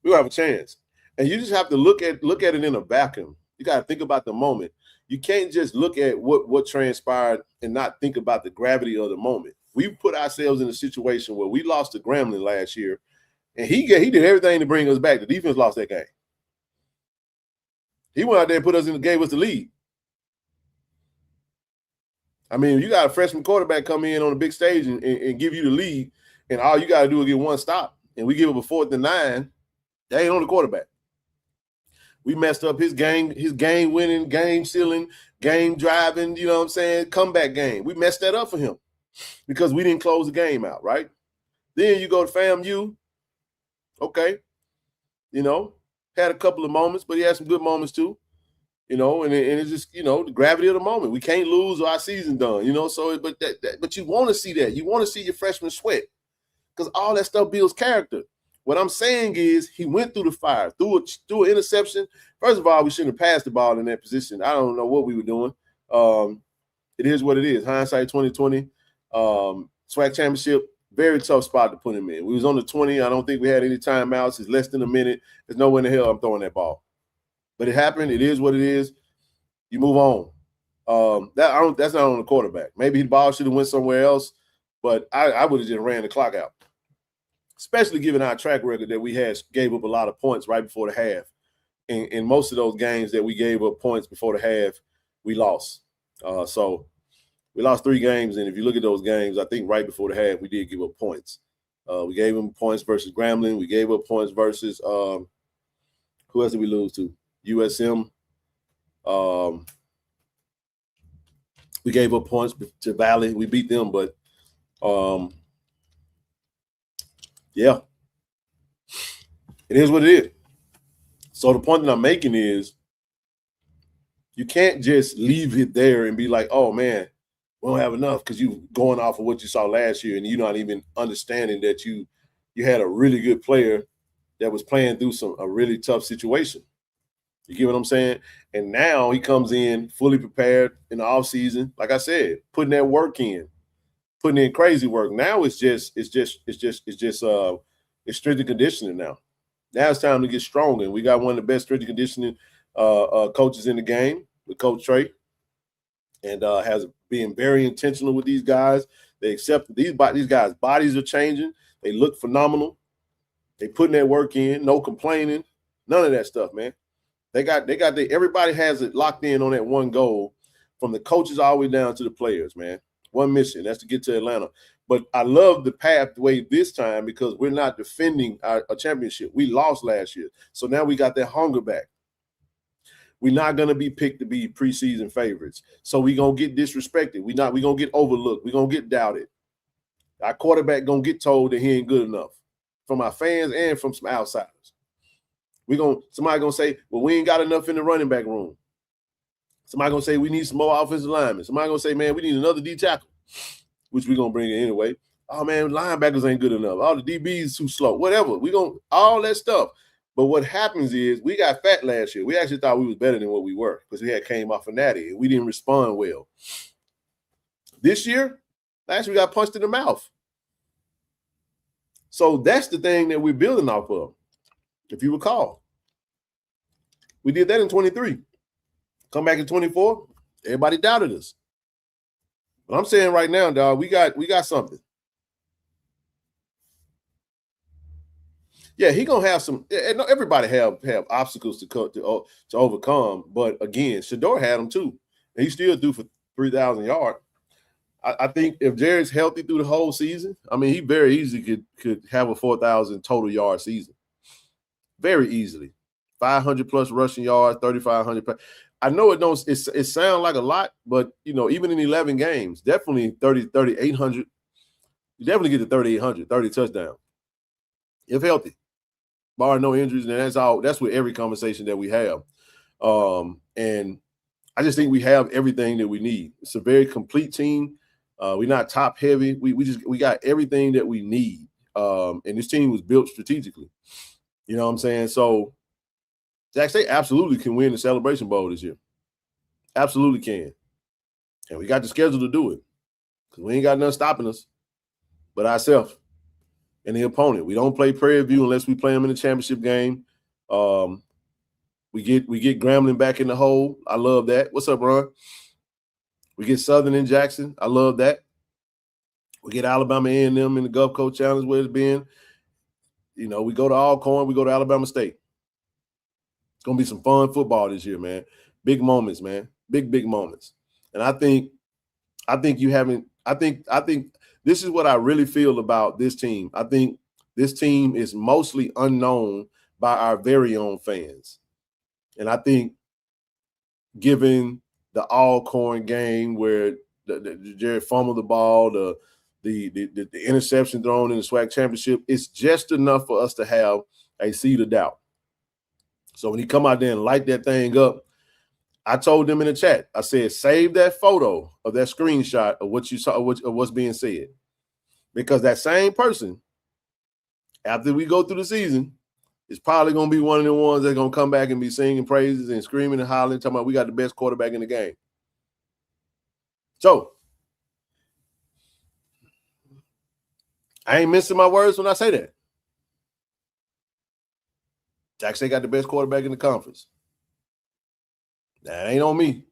we'll have a chance. And you just have to look at it in a vacuum. You got to think about the moment. You can't just look at what transpired and not think about the gravity of the moment. We put ourselves in a situation where we lost to Grambling last year, and he did everything to bring us back. The defense lost that game. He went out there and gave us the lead. I mean, you got a freshman quarterback come in on a big stage and give you the lead, and all you got to do is get one stop, and we give up a 4th and 9. That ain't on the quarterback. We messed up his game-winning, game-sealing, game-driving, comeback game. We messed that up for him because we didn't close the game out, right? Then you go to FAMU. Okay. Had a couple of moments, but he had some good moments too. And it's just, the gravity of the moment. We can't lose or our season done, but you want to see that. You want to see your freshman sweat because all that stuff builds character. What I'm saying is he went through the fire, threw an interception. First of all, we shouldn't have passed the ball in that position. I don't know what we were doing. It is what it is. Hindsight 2020, SWAC championship, very tough spot to put him in. We was on the 20. I don't think we had any timeouts. It's less than a minute. There's nowhere in the hell I'm throwing that ball. But it happened. It is what it is. You move on. That's not on the quarterback. Maybe the ball should have went somewhere else, but I would have just ran the clock out. Especially given our track record that we gave up a lot of points right before the half. In most of those games that we gave up points before the half, we lost. So we lost 3 games, and if you look at those games, I think right before the half, we did give up points. We gave them points versus Grambling. We gave up points versus who else did we lose to? USM. We gave up points to Valley. We beat them, but yeah, it is what it is. So the point that I'm making is you can't just leave it there and be like, oh, man, we don't have enough because you're going off of what you saw last year and you're not even understanding that you had a really good player that was playing through a really tough situation. You get what I'm saying? And now he comes in fully prepared in the offseason. Like I said, putting that work in. Putting in crazy work. Now it's strength and conditioning now. Now it's time to get stronger. And we got one of the best strength and conditioning coaches in the game with Coach Trey, and has been very intentional with these guys. They accept these guys' bodies are changing. They look phenomenal. They putting that work in, no complaining, none of that stuff, man. Everybody has it locked in on that one goal, from the coaches all the way down to the players, man. One mission. That's to get to Atlanta. But I love the pathway this time because we're not defending a championship. We lost last year. So now we got that hunger back. We're not going to be picked to be preseason favorites. So we're going to get disrespected. We're going to get overlooked. We're going to get doubted. Our quarterback going to get told that he ain't good enough from our fans and from some outsiders. Somebody going to say, well, we ain't got enough in the running back room. Somebody going to say we need some more offensive linemen. Somebody going to say, man, we need another D tackle, which we're going to bring in anyway. Oh, man, linebackers ain't good enough. All the DBs too slow. Whatever. We're going to all that stuff. But what happens is we got fat last year. We actually thought we was better than what we were because we had came off a natty and we didn't respond well. This year, last year we got punched in the mouth. So that's the thing that we're building off of. If you recall, we did that in 23. Come back in 24, everybody doubted us. But I'm saying right now, dog, we got something. Yeah, he gonna have some. Everybody have obstacles to overcome, but again, Shador had them too, and he still threw for 3,000 yards. I think if Jared's healthy through the whole season, I mean, he very easily could have a 4,000 total yard season, very easily, 500 plus rushing yards, 3,500. I know it sounds like a lot, but even in 11 games, definitely 3,800. You definitely get to 3,800, 30 touchdowns if healthy. Bar no injuries, and that's with every conversation that we have. And I just think we have everything that we need. It's a very complete team. We're not top heavy. We got everything that we need. And this team was built strategically. You know what I'm saying? So Jack State absolutely can win the Celebration Bowl this year. Absolutely can. And we got the schedule to do it. Because we ain't got nothing stopping us but ourselves and the opponent. We don't play Prairie View unless we play them in the championship game. We get Grambling back in the hole. I love that. What's up, Ron? We get Southern in Jackson. I love that. We get Alabama A&M in the Gulf Coast Challenge where it's been. We go to Alcorn. We go to Alabama State. It's going to be some fun football this year, man. Big moments, man. Big moments. And I think this is what I really feel about this team. I think this team is mostly unknown by our very own fans. And I think given the Alcorn game where the Jared fumbled the ball, the interception thrown in the SWAC championship, it's just enough for us to have a seed of doubt. So when he come out there and light that thing up, I told them in the chat, I said, save that photo of that screenshot of what you saw, of what's being said. Because that same person, after we go through the season, is probably going to be one of the ones that's going to come back and be singing praises and screaming and hollering, talking about we got the best quarterback in the game. So, I ain't missing my words when I say that. Jack State got the best quarterback in the conference. That ain't on me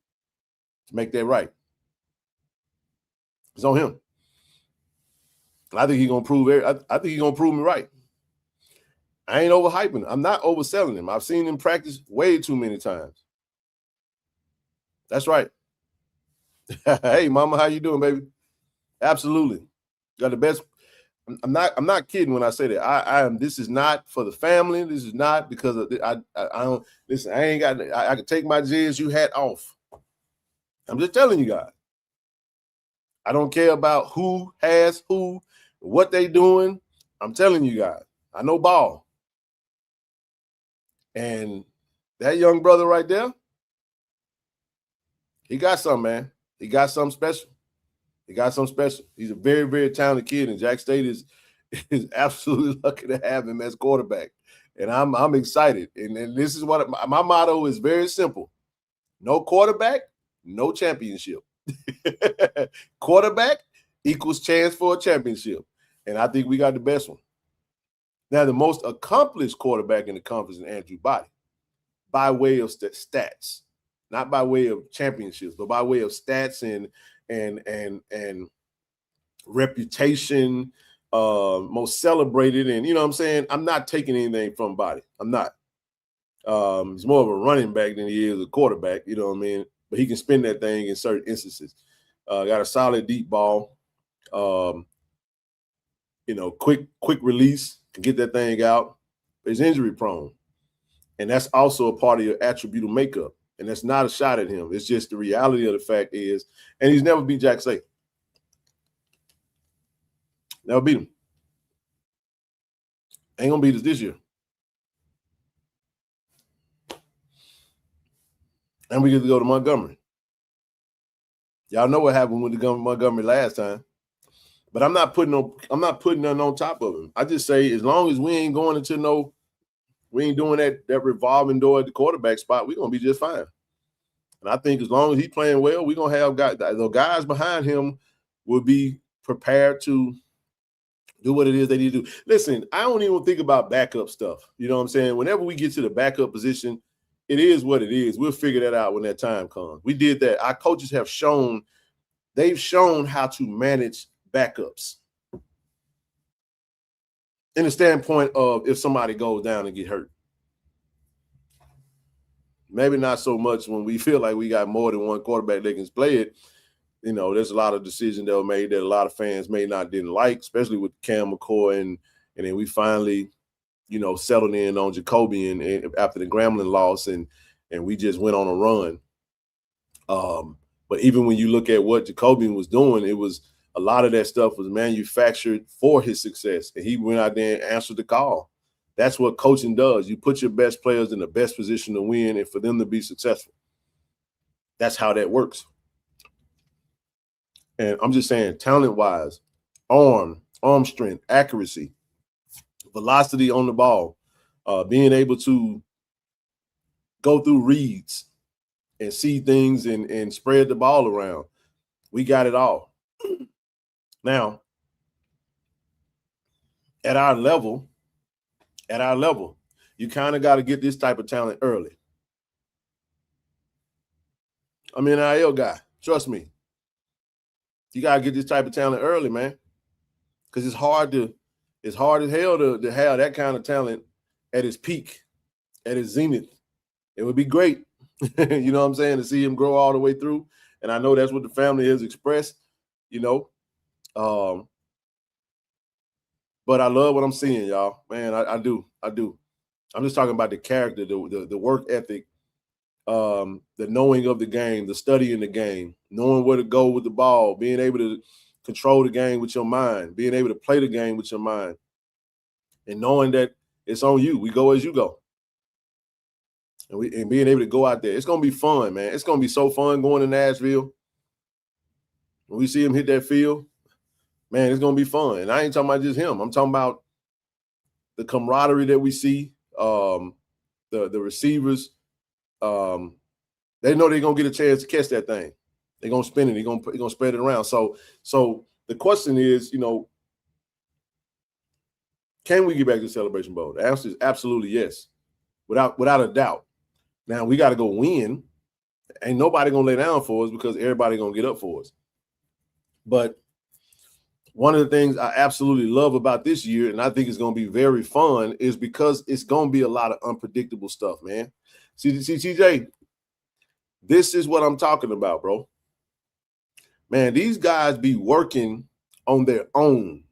to make that right. It's on him. I think he's gonna prove it. I think he's gonna prove me right. I ain't overhyping him. I'm not overselling him. I've seen him practice way too many times. That's right. Hey, mama, how you doing, baby? Absolutely. Got the best. I'm not kidding when I say that. I am. This is not for the family. This is not because of I don't listen. I ain't got. I can take my JSU hat off. I'm just telling you guys. I don't care about who has who, what they doing. I'm telling you guys. I know ball. And that young brother right there, he got something, man. He got something special. He's a very, very talented kid, and Jack State is absolutely lucky to have him as quarterback. And I'm excited. And this is what my motto is very simple. No quarterback, no championship. Quarterback equals chance for a championship. And I think we got the best one. Now, the most accomplished quarterback in the conference is Andrew Body by way of stats, not by way of championships, but by way of stats and reputation, most celebrated. And, you know what I'm saying? I'm not taking anything from Body. I'm not. He's more of a running back than he is a quarterback, you know what I mean? But he can spin that thing in certain instances. got a solid deep ball. Quick release, can get that thing out. He's injury prone. And that's also a part of your attribute of makeup. And that's not a shot at him. It's just the reality of the fact is, and he's never beat Jack Say. Never beat him. Ain't gonna beat us this year. And we get to go to Montgomery. Y'all know what happened with the Montgomery last time. But I'm not putting nothing on top of him. I just say as long as we ain't going into we ain't doing that revolving door at the quarterback spot, we're gonna be just fine. And I think as long as he's playing well, we're gonna have the guys behind him will be prepared to do what it is they need to do. Listen, I don't even think about backup stuff. You know what I'm saying? Whenever we get to the backup position, it is what it is. We'll figure that out when that time comes. We did that. Our coaches have shown how to manage backups in the standpoint of if somebody goes down and get hurt. Maybe not so much when we feel like we got more than one quarterback that can play it. There's a lot of decisions that were made that a lot of fans didn't like, especially with Cam McCoy, and then we finally, settled in on Jacoby and after the Grambling loss, and we just went on a run. But even when you look at what Jacoby was doing, it was a lot of that stuff was manufactured for his success, and he went out there and answered the call. That's what coaching does. You put your best players in the best position to win and for them to be successful. That's how that works. And I'm just saying, talent-wise, arm strength, accuracy, velocity on the ball, being able to go through reads and see things and spread the ball around. We got it all. Now, at our level, you kind of got to get this type of talent early. I'm an NIL guy. Trust me. You got to get this type of talent early, man, because it's hard as hell to have that kind of talent at its peak, at its zenith. It would be great, you know what I'm saying, to see him grow all the way through. And I know that's what the family has expressed, But I love what I'm seeing, y'all. Man, I do. I'm just talking about the character, the work ethic, the knowing of the game, the studying the game, knowing where to go with the ball, being able to control the game with your mind, being able to play the game with your mind, and knowing that it's on you. We go as you go. And being able to go out there. It's going to be fun, man. It's going to be so fun going to Nashville. When we see him hit that field, man, it's going to be fun. And I ain't talking about just him. I'm talking about the camaraderie that we see, the receivers. They know they're going to get a chance to catch that thing. They're going to spin it. They're going to spread it around. So the question is, can we get back to the Celebration Bowl? The answer is absolutely yes, without a doubt. Now, we got to go win. Ain't nobody going to lay down for us because everybody going to get up for us. But one of the things I absolutely love about this year, and I think it's going to be very fun, is because it's going to be a lot of unpredictable stuff, man. See, TJ, this is what I'm talking about, bro. Man, these guys be working on their own.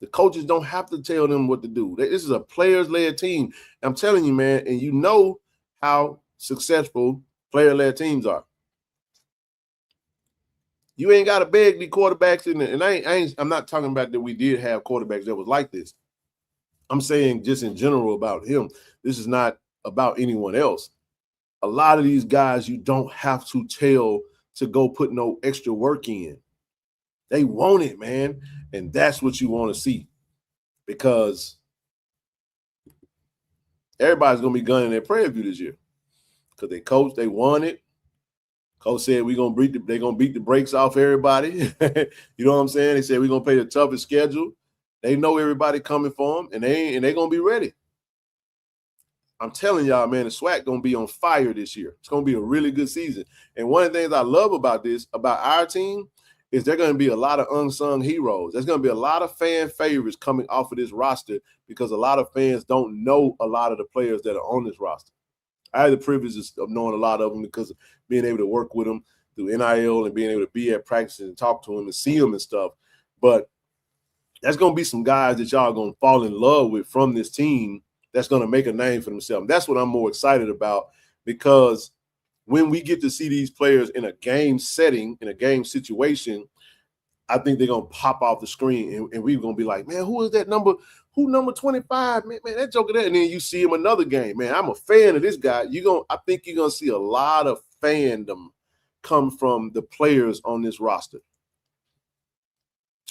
The coaches don't have to tell them what to do. This is a players-led team. I'm telling you, man, and you know how successful player-led teams are. You ain't got to beg the quarterbacks in there. And I'm not talking about that we did have quarterbacks that was like this. I'm saying just in general about him. This is not about anyone else. A lot of these guys you don't have to tell to go put no extra work in. They want it, man. And that's what you want to see. Because everybody's going to be gunning their prayer view this year. Because they won it. Coach said they're going to beat the brakes off everybody. You know what I'm saying? They said we're going to play the toughest schedule. They know everybody coming for them, and they're going to be ready. I'm telling y'all, man, the SWAC going to be on fire this year. It's going to be a really good season. And one of the things I love about our team, is there going to be a lot of unsung heroes. There's going to be a lot of fan favorites coming off of this roster because a lot of fans don't know a lot of the players that are on this roster. I had the privilege of knowing a lot of them because of being able to work with them, through NIL and being able to be at practice and talk to him and see him and stuff. But there's going to be some guys that y'all are going to fall in love with from this team that's going to make a name for themselves. And that's what I'm more excited about, because when we get to see these players in a game setting, in a game situation, I think they're going to pop off the screen, and we're going to be like, man, who is that number? Who number 25? Man, that joker there. And then you see him another game. Man, I'm a fan of this guy. I think you're going to see a lot of fandom come from the players on this roster.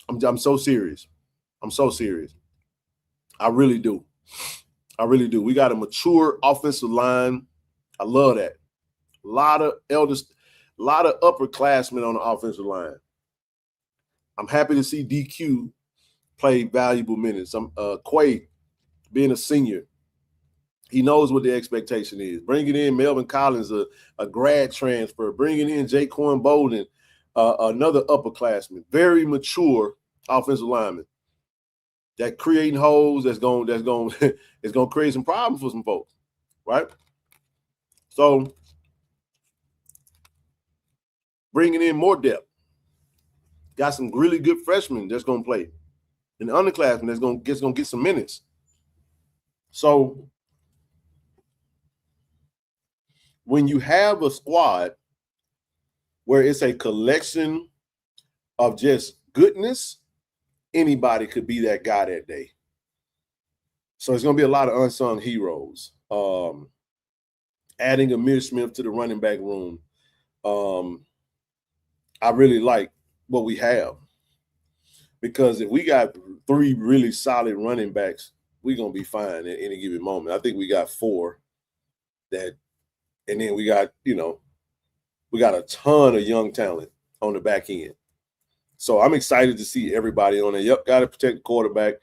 I'm so serious. I'm so serious. I really do. I really do. We got a mature offensive line. I love that. A lot of upperclassmen on the offensive line. I'm happy to see DQ play valuable minutes. Quay, being a senior, he knows what the expectation is. Bringing in Melvin Collins, a grad transfer. Bringing in Jaquan Bolden, another upperclassman. Very mature offensive lineman. That creating holes that's going to create some problems for some folks, right? So bringing in more depth. Got some really good freshmen that's going to play. And the underclassmen that's going to get some minutes. So when you have a squad where it's a collection of just goodness, anybody could be that guy that day. So it's going to be a lot of unsung heroes. Adding Amir Smith to the running back room. I really like what we have, because if we got 3 really solid running backs, we're going to be fine at any given moment. I think we got 4 that, and then we got a ton of young talent on the back end. So I'm excited to see everybody on there. Yep, got to protect the quarterback.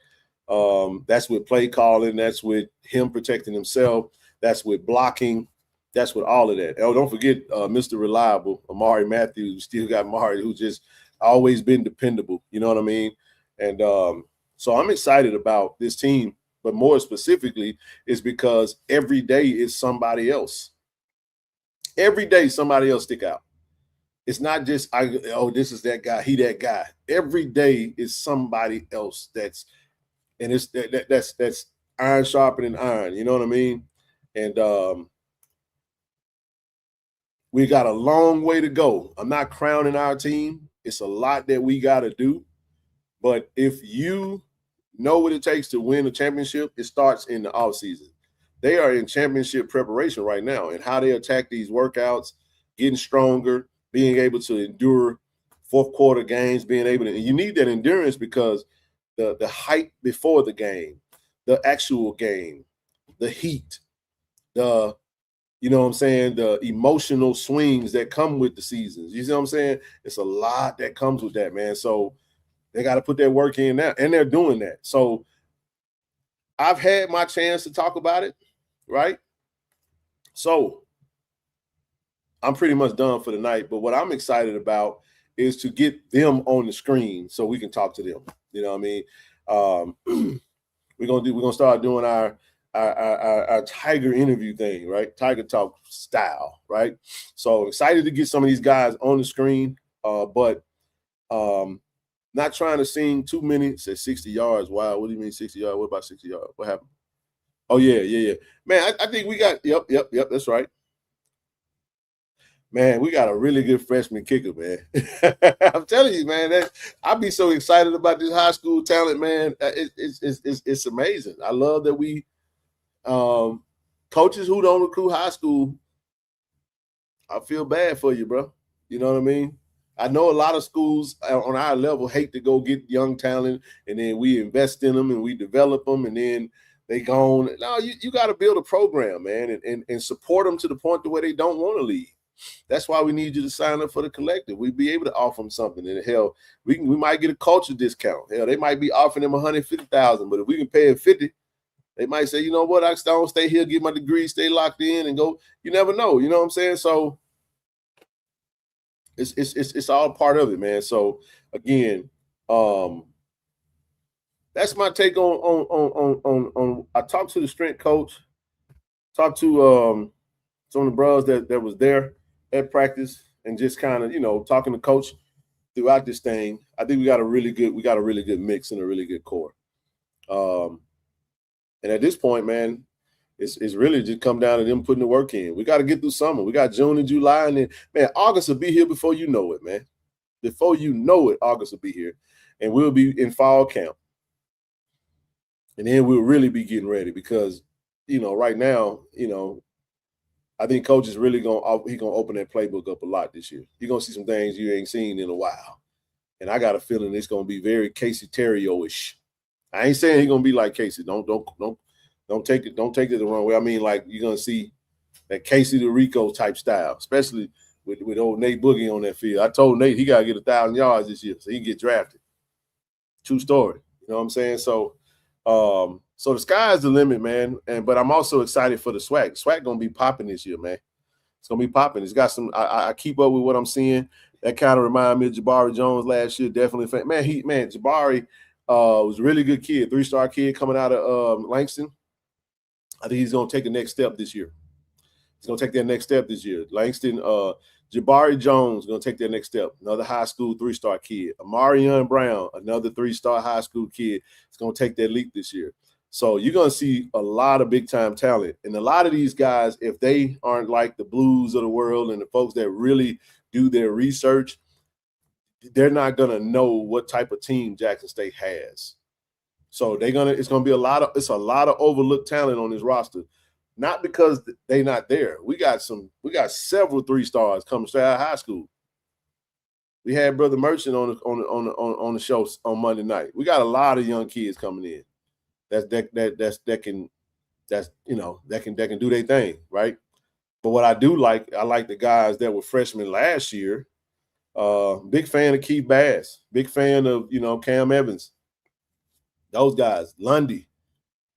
That's with play calling. That's with him protecting himself. That's with blocking. That's with all of that. Oh, don't forget Mr. Reliable, Amari Matthews. Still got Amari, who just always been dependable. You know what I mean? And so I'm excited about this team, but more specifically is because every day is somebody else. Every day somebody else stick out. It's not just, this is that guy, he that guy. Every day is somebody else that's iron sharpening iron. You know what I mean? And we got a long way to go. I'm not crowning our team. It's a lot that we got to do. But if you know what it takes to win a championship, it starts in the offseason. They are in championship preparation right now, and how they attack these workouts, getting stronger, being able to endure fourth quarter games, being able to – and you need that endurance because the hype before the game, the actual game, the heat, the – you know what I'm saying? The emotional swings that come with the seasons. You see what I'm saying? It's a lot that comes with that, man. So they got to put their work in now, and they're doing that. So I've had my chance to talk about it, right? So I'm pretty much done for the night. But what I'm excited about is to get them on the screen so we can talk to them. You know what I mean? We're gonna start doing our Tiger interview thing, right? Tiger Talk style, right? So excited to get some of these guys on the screen, but not trying to sing too many. Say 60 yards. Wow, what do you mean 60 yards? What about 60 yards? What happened? Oh, yeah. Man, I think we got, yep, that's right. Man, we got a really good freshman kicker, man. I'm telling you, man, I'd be so excited about this high school talent, man. It's amazing. I love that we coaches who don't recruit high school, I feel bad for you, bro. You know what I mean? I know a lot of schools on our level hate to go get young talent, and then we invest in them and we develop them, and then they gone. No, you got to build a program, man, and support them to the point to where they don't want to leave. That's why we need you to sign up for the collective. We'd be able to offer them something. And hell, we might get a culture discount. Hell, they might be offering them $150,000, but if we can pay it $50,000, they might say, you know what, I don't stay here, get my degree, stay locked in, and go. You never know. You know what I'm saying? So it's all part of it, man. So again, that's my take on. I talked to the strength coach, talked to some of the bros that was there at practice, and just kind of, talking to coach throughout this thing, I think we got a really good mix and a really good core. And at this point, man, it's really just come down to them putting the work in. We got to get through summer. We got June and July, and then, man, August will be here before you know it, man. Before you know it, August will be here, and we'll be in fall camp. And then we'll really be getting ready because, right now, I think coach is really gonna open that playbook up a lot this year. You're gonna see some things you ain't seen in a while, and I got a feeling it's gonna be very Casey Terrio-ish. I ain't saying he's gonna be like Casey. Don't take it the wrong way. I mean, like, you're gonna see that Casey the Rico type style, especially with old Nate Boogie on that field. I told Nate he gotta get 1,000 yards this year so he can get drafted. True story. You know what I'm saying? So the sky's the limit, man. But I'm also excited for the swag. Swag gonna be popping this year, man. It's gonna be popping. It's got some. I keep up with what I'm seeing. That kind of remind me of Jabari Jones last year. Definitely, Jabari was a really good kid, 3-star kid coming out of Langston. I think he's gonna take the next step this year. He's gonna take that next step this year. Langston, Jabari Jones gonna take that next step. Another high school 3-star kid. Amarion Brown, another 3-star high school kid, is gonna take that leap this year. So you're going to see a lot of big-time talent. And a lot of these guys, if they aren't like the Blues of the world and the folks that really do their research, they're not going to know what type of team Jackson State has. So it's going to be a lot of overlooked talent on this roster. Not because they're not there. We got several 3-stars coming straight out of high school. We had Brother Merchant on the show on Monday night. We got a lot of young kids coming in. That can do their thing, right? But what I like the guys that were freshmen last year. Big fan of Keith Bass, big fan of Cam Evans, those guys, Lundy,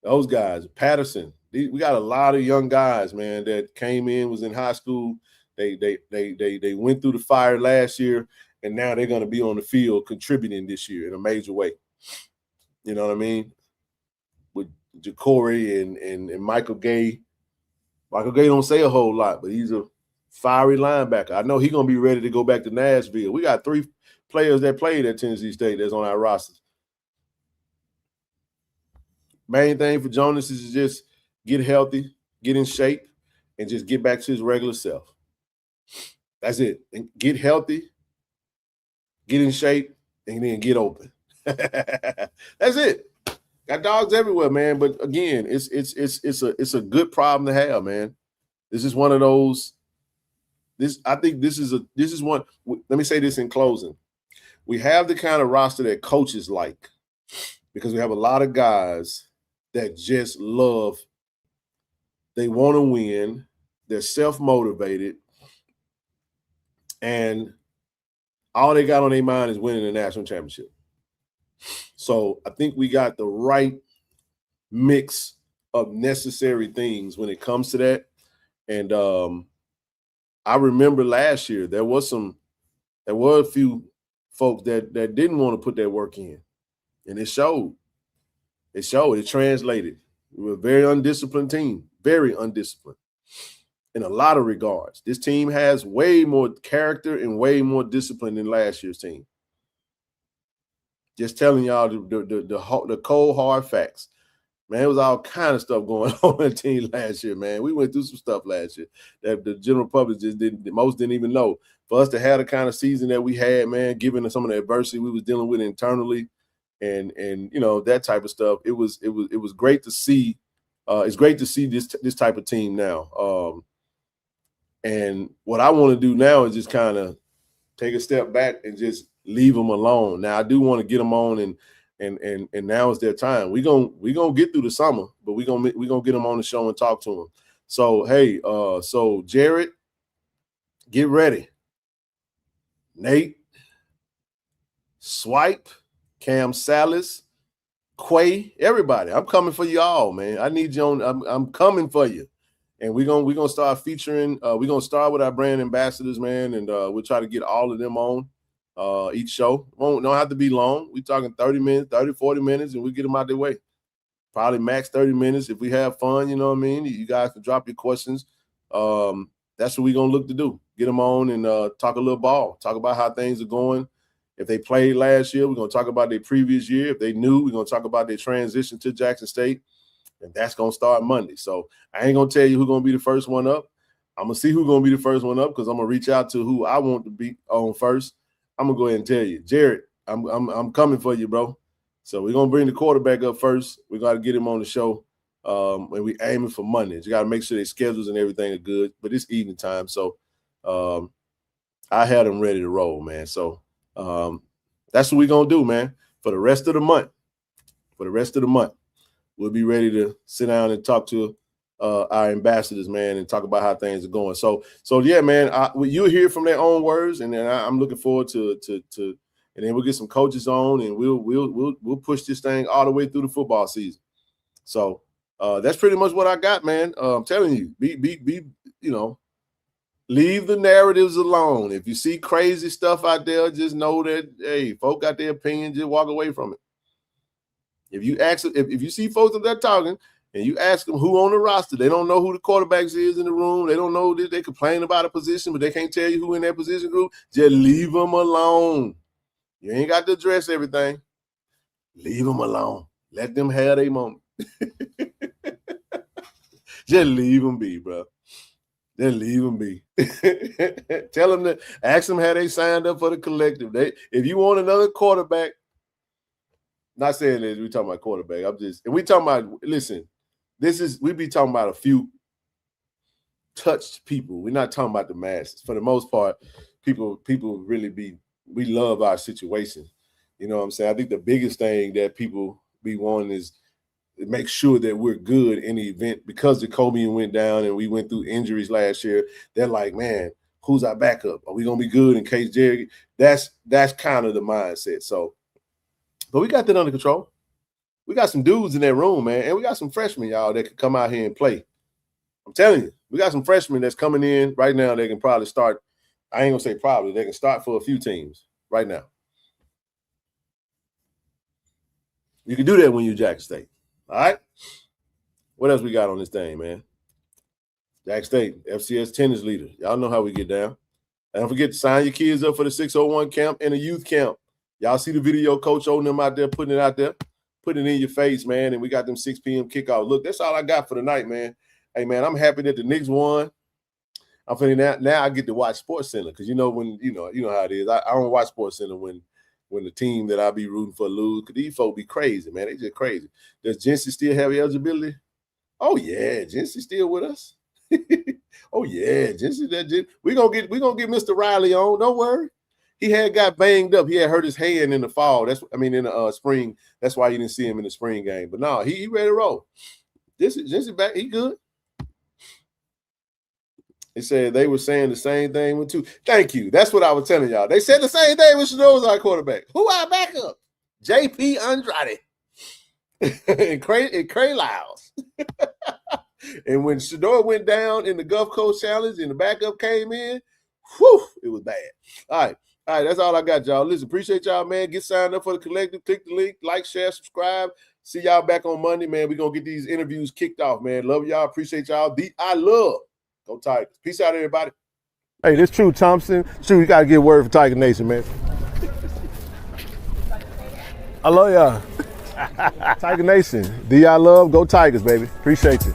those guys, Patterson. We got a lot of young guys, man, that came in, was in high school. They went through the fire last year, and now they're going to be on the field contributing this year in a major way. You know what I mean? With Jacory and Michael Gay. Michael Gay don't say a whole lot, but he's a fiery linebacker. I know he's going to be ready to go back to Nashville. We got 3 players that played at Tennessee State that's on our roster. Main thing for Jonas is to just get healthy, get in shape, and just get back to his regular self. That's it. And get healthy, get in shape, and then get open. That's it. Got dogs everywhere, man. But again, it's a good problem to have, man. This is one of those. I think this is one. Let me say this in closing. We have the kind of roster that coaches like, because we have a lot of guys that just love. They want to win. They're self-motivated, and all they got on their mind is winning the national championship. So I think we got the right mix of necessary things when it comes to that. And I remember last year there were a few folks that didn't want to put that work in, and it showed. It translated. We were a very undisciplined team, very undisciplined in a lot of regards. This team has way more character and way more discipline than last year's team. Just telling y'all the cold, hard facts. Man, it was all kind of stuff going on in the team last year, man. We went through some stuff last year that the general public most didn't even know. For us to have the kind of season that we had, man, given some of the adversity we was dealing with internally and that type of stuff, it was great to see. It's great to see this type of team now. And what I want to do now is just kind of take a step back and just leave them alone. Now I do want to get them on, and now is their time. We gonna get through the summer, but we gonna get them on the show and talk to them. So hey, so Jared, get ready. Nate, Swipe, Cam Salas, Quay, everybody. I'm coming for you all, man. I need you on. I'm coming for you. And we're gonna start featuring. We're gonna start with our brand ambassadors, man, and we'll try to get all of them on each show. Don't have to be long. We're talking 30 minutes, 30, 40 minutes, and we get them out their way. Probably max 30 minutes if we have fun. You know what I mean? You guys can drop your questions. That's what we're gonna look to do. get them on and talk a little ball, talk about how things are going. If they played last year, we're going to talk about their previous year. If they knew, we're going to talk about their transition to Jackson State. And that's going to start Monday. So I ain't going to tell you who's going to be the first one up. I'm going to see who's going to be the first one up because I'm going to reach out to who I want to be on first. I'm going to go ahead and tell you. Jared, I'm coming for you, bro. So we're going to bring the quarterback up first. We got to get him on the show. And we aiming for Monday. You got to make sure their schedules and everything are good. But it's evening time. So I had them ready to roll, man. So that's what we're going to do, man. For the rest of the month. We'll be ready to sit down and talk to our ambassadors, man, and talk about how things are going. So yeah, man, you'll hear from their own words, and then I'm looking forward to and then we'll get some coaches on, and we'll push this thing all the way through the football season. So that's pretty much what I got, man. I'm telling you, be leave the narratives alone. If you see crazy stuff out there, just know that hey, folk got their opinion, just walk away from it. If you ask, if you see folks that are talking and you ask them who on the roster, they don't know who the quarterbacks is in the room. They don't know that they complain about a position, but they can't tell you who in that position group. Just leave them alone. You ain't got to address everything. Leave them alone. Let them have their moment. Just leave them be, bro. Just leave them be. Tell them to ask them how they signed up for the collective. If you want another quarterback. Not saying that we talking about quarterback. And we talking about, listen, we be talking about a few touched people. We're not talking about the masses. For the most part, people really we love our situation. You know what I'm saying? I think the biggest thing that people be wanting is to make sure that we're good in the event because the Kobe went down and we went through injuries last year. They're like, man, who's our backup? Are we going to be good in case Jerry? That's kind of the mindset. So, but we got that under control. We got some dudes in that room, man, and we got some freshmen, y'all, that can come out here and play. I'm telling you, we got some freshmen that's coming in right now. They can probably start. I ain't gonna say probably. They can start for a few teams right now. You can do that when you're Jackson State. All right. What else we got on this thing, man? Jackson State, FCS tennis leader. Y'all know how we get down. And don't forget to sign your kids up for the 601 camp and the youth camp. Y'all see the video coach holding them out there, putting it out there, putting it in your face, man. And we got them 6 p.m. kickoff. Look, that's all I got for the night, man. Hey, man, I'm happy that the Knicks won. I'm feeling now I get to watch SportsCenter because you know how it is. I don't watch SportsCenter when the team that I be rooting for lose because these folks be crazy, man. They just crazy. Does Jensen still have eligibility? Oh yeah, Jensen's still with us. Oh yeah, Jensen. We gonna get Mr. Riley on. Don't worry. He got banged up. He had hurt his hand in the fall. In the spring. That's why you didn't see him in the spring game. But no, he ready to roll. Jensen back. He good. They said they were saying the same thing with two. Thank you. That's what I was telling y'all. They said the same thing with Shador was our quarterback. Who our backup? JP Andrade and Cray Lyles. And when Shador went down in the Gulf Coast Challenge and the backup came in, whew, it was bad. All right, that's all I got, y'all. Listen, appreciate y'all, man. Get signed up for the collective. Click the link, like, share, subscribe. See y'all back on Monday, man. We're going to get these interviews kicked off, man. Love y'all. Appreciate y'all. I love. Go Tigers. Peace out, everybody. Hey, this True Thompson. True, you got to get word for Tiger Nation, man. I love y'all. Tiger Nation. Do y'all love? Go Tigers, baby. Appreciate you.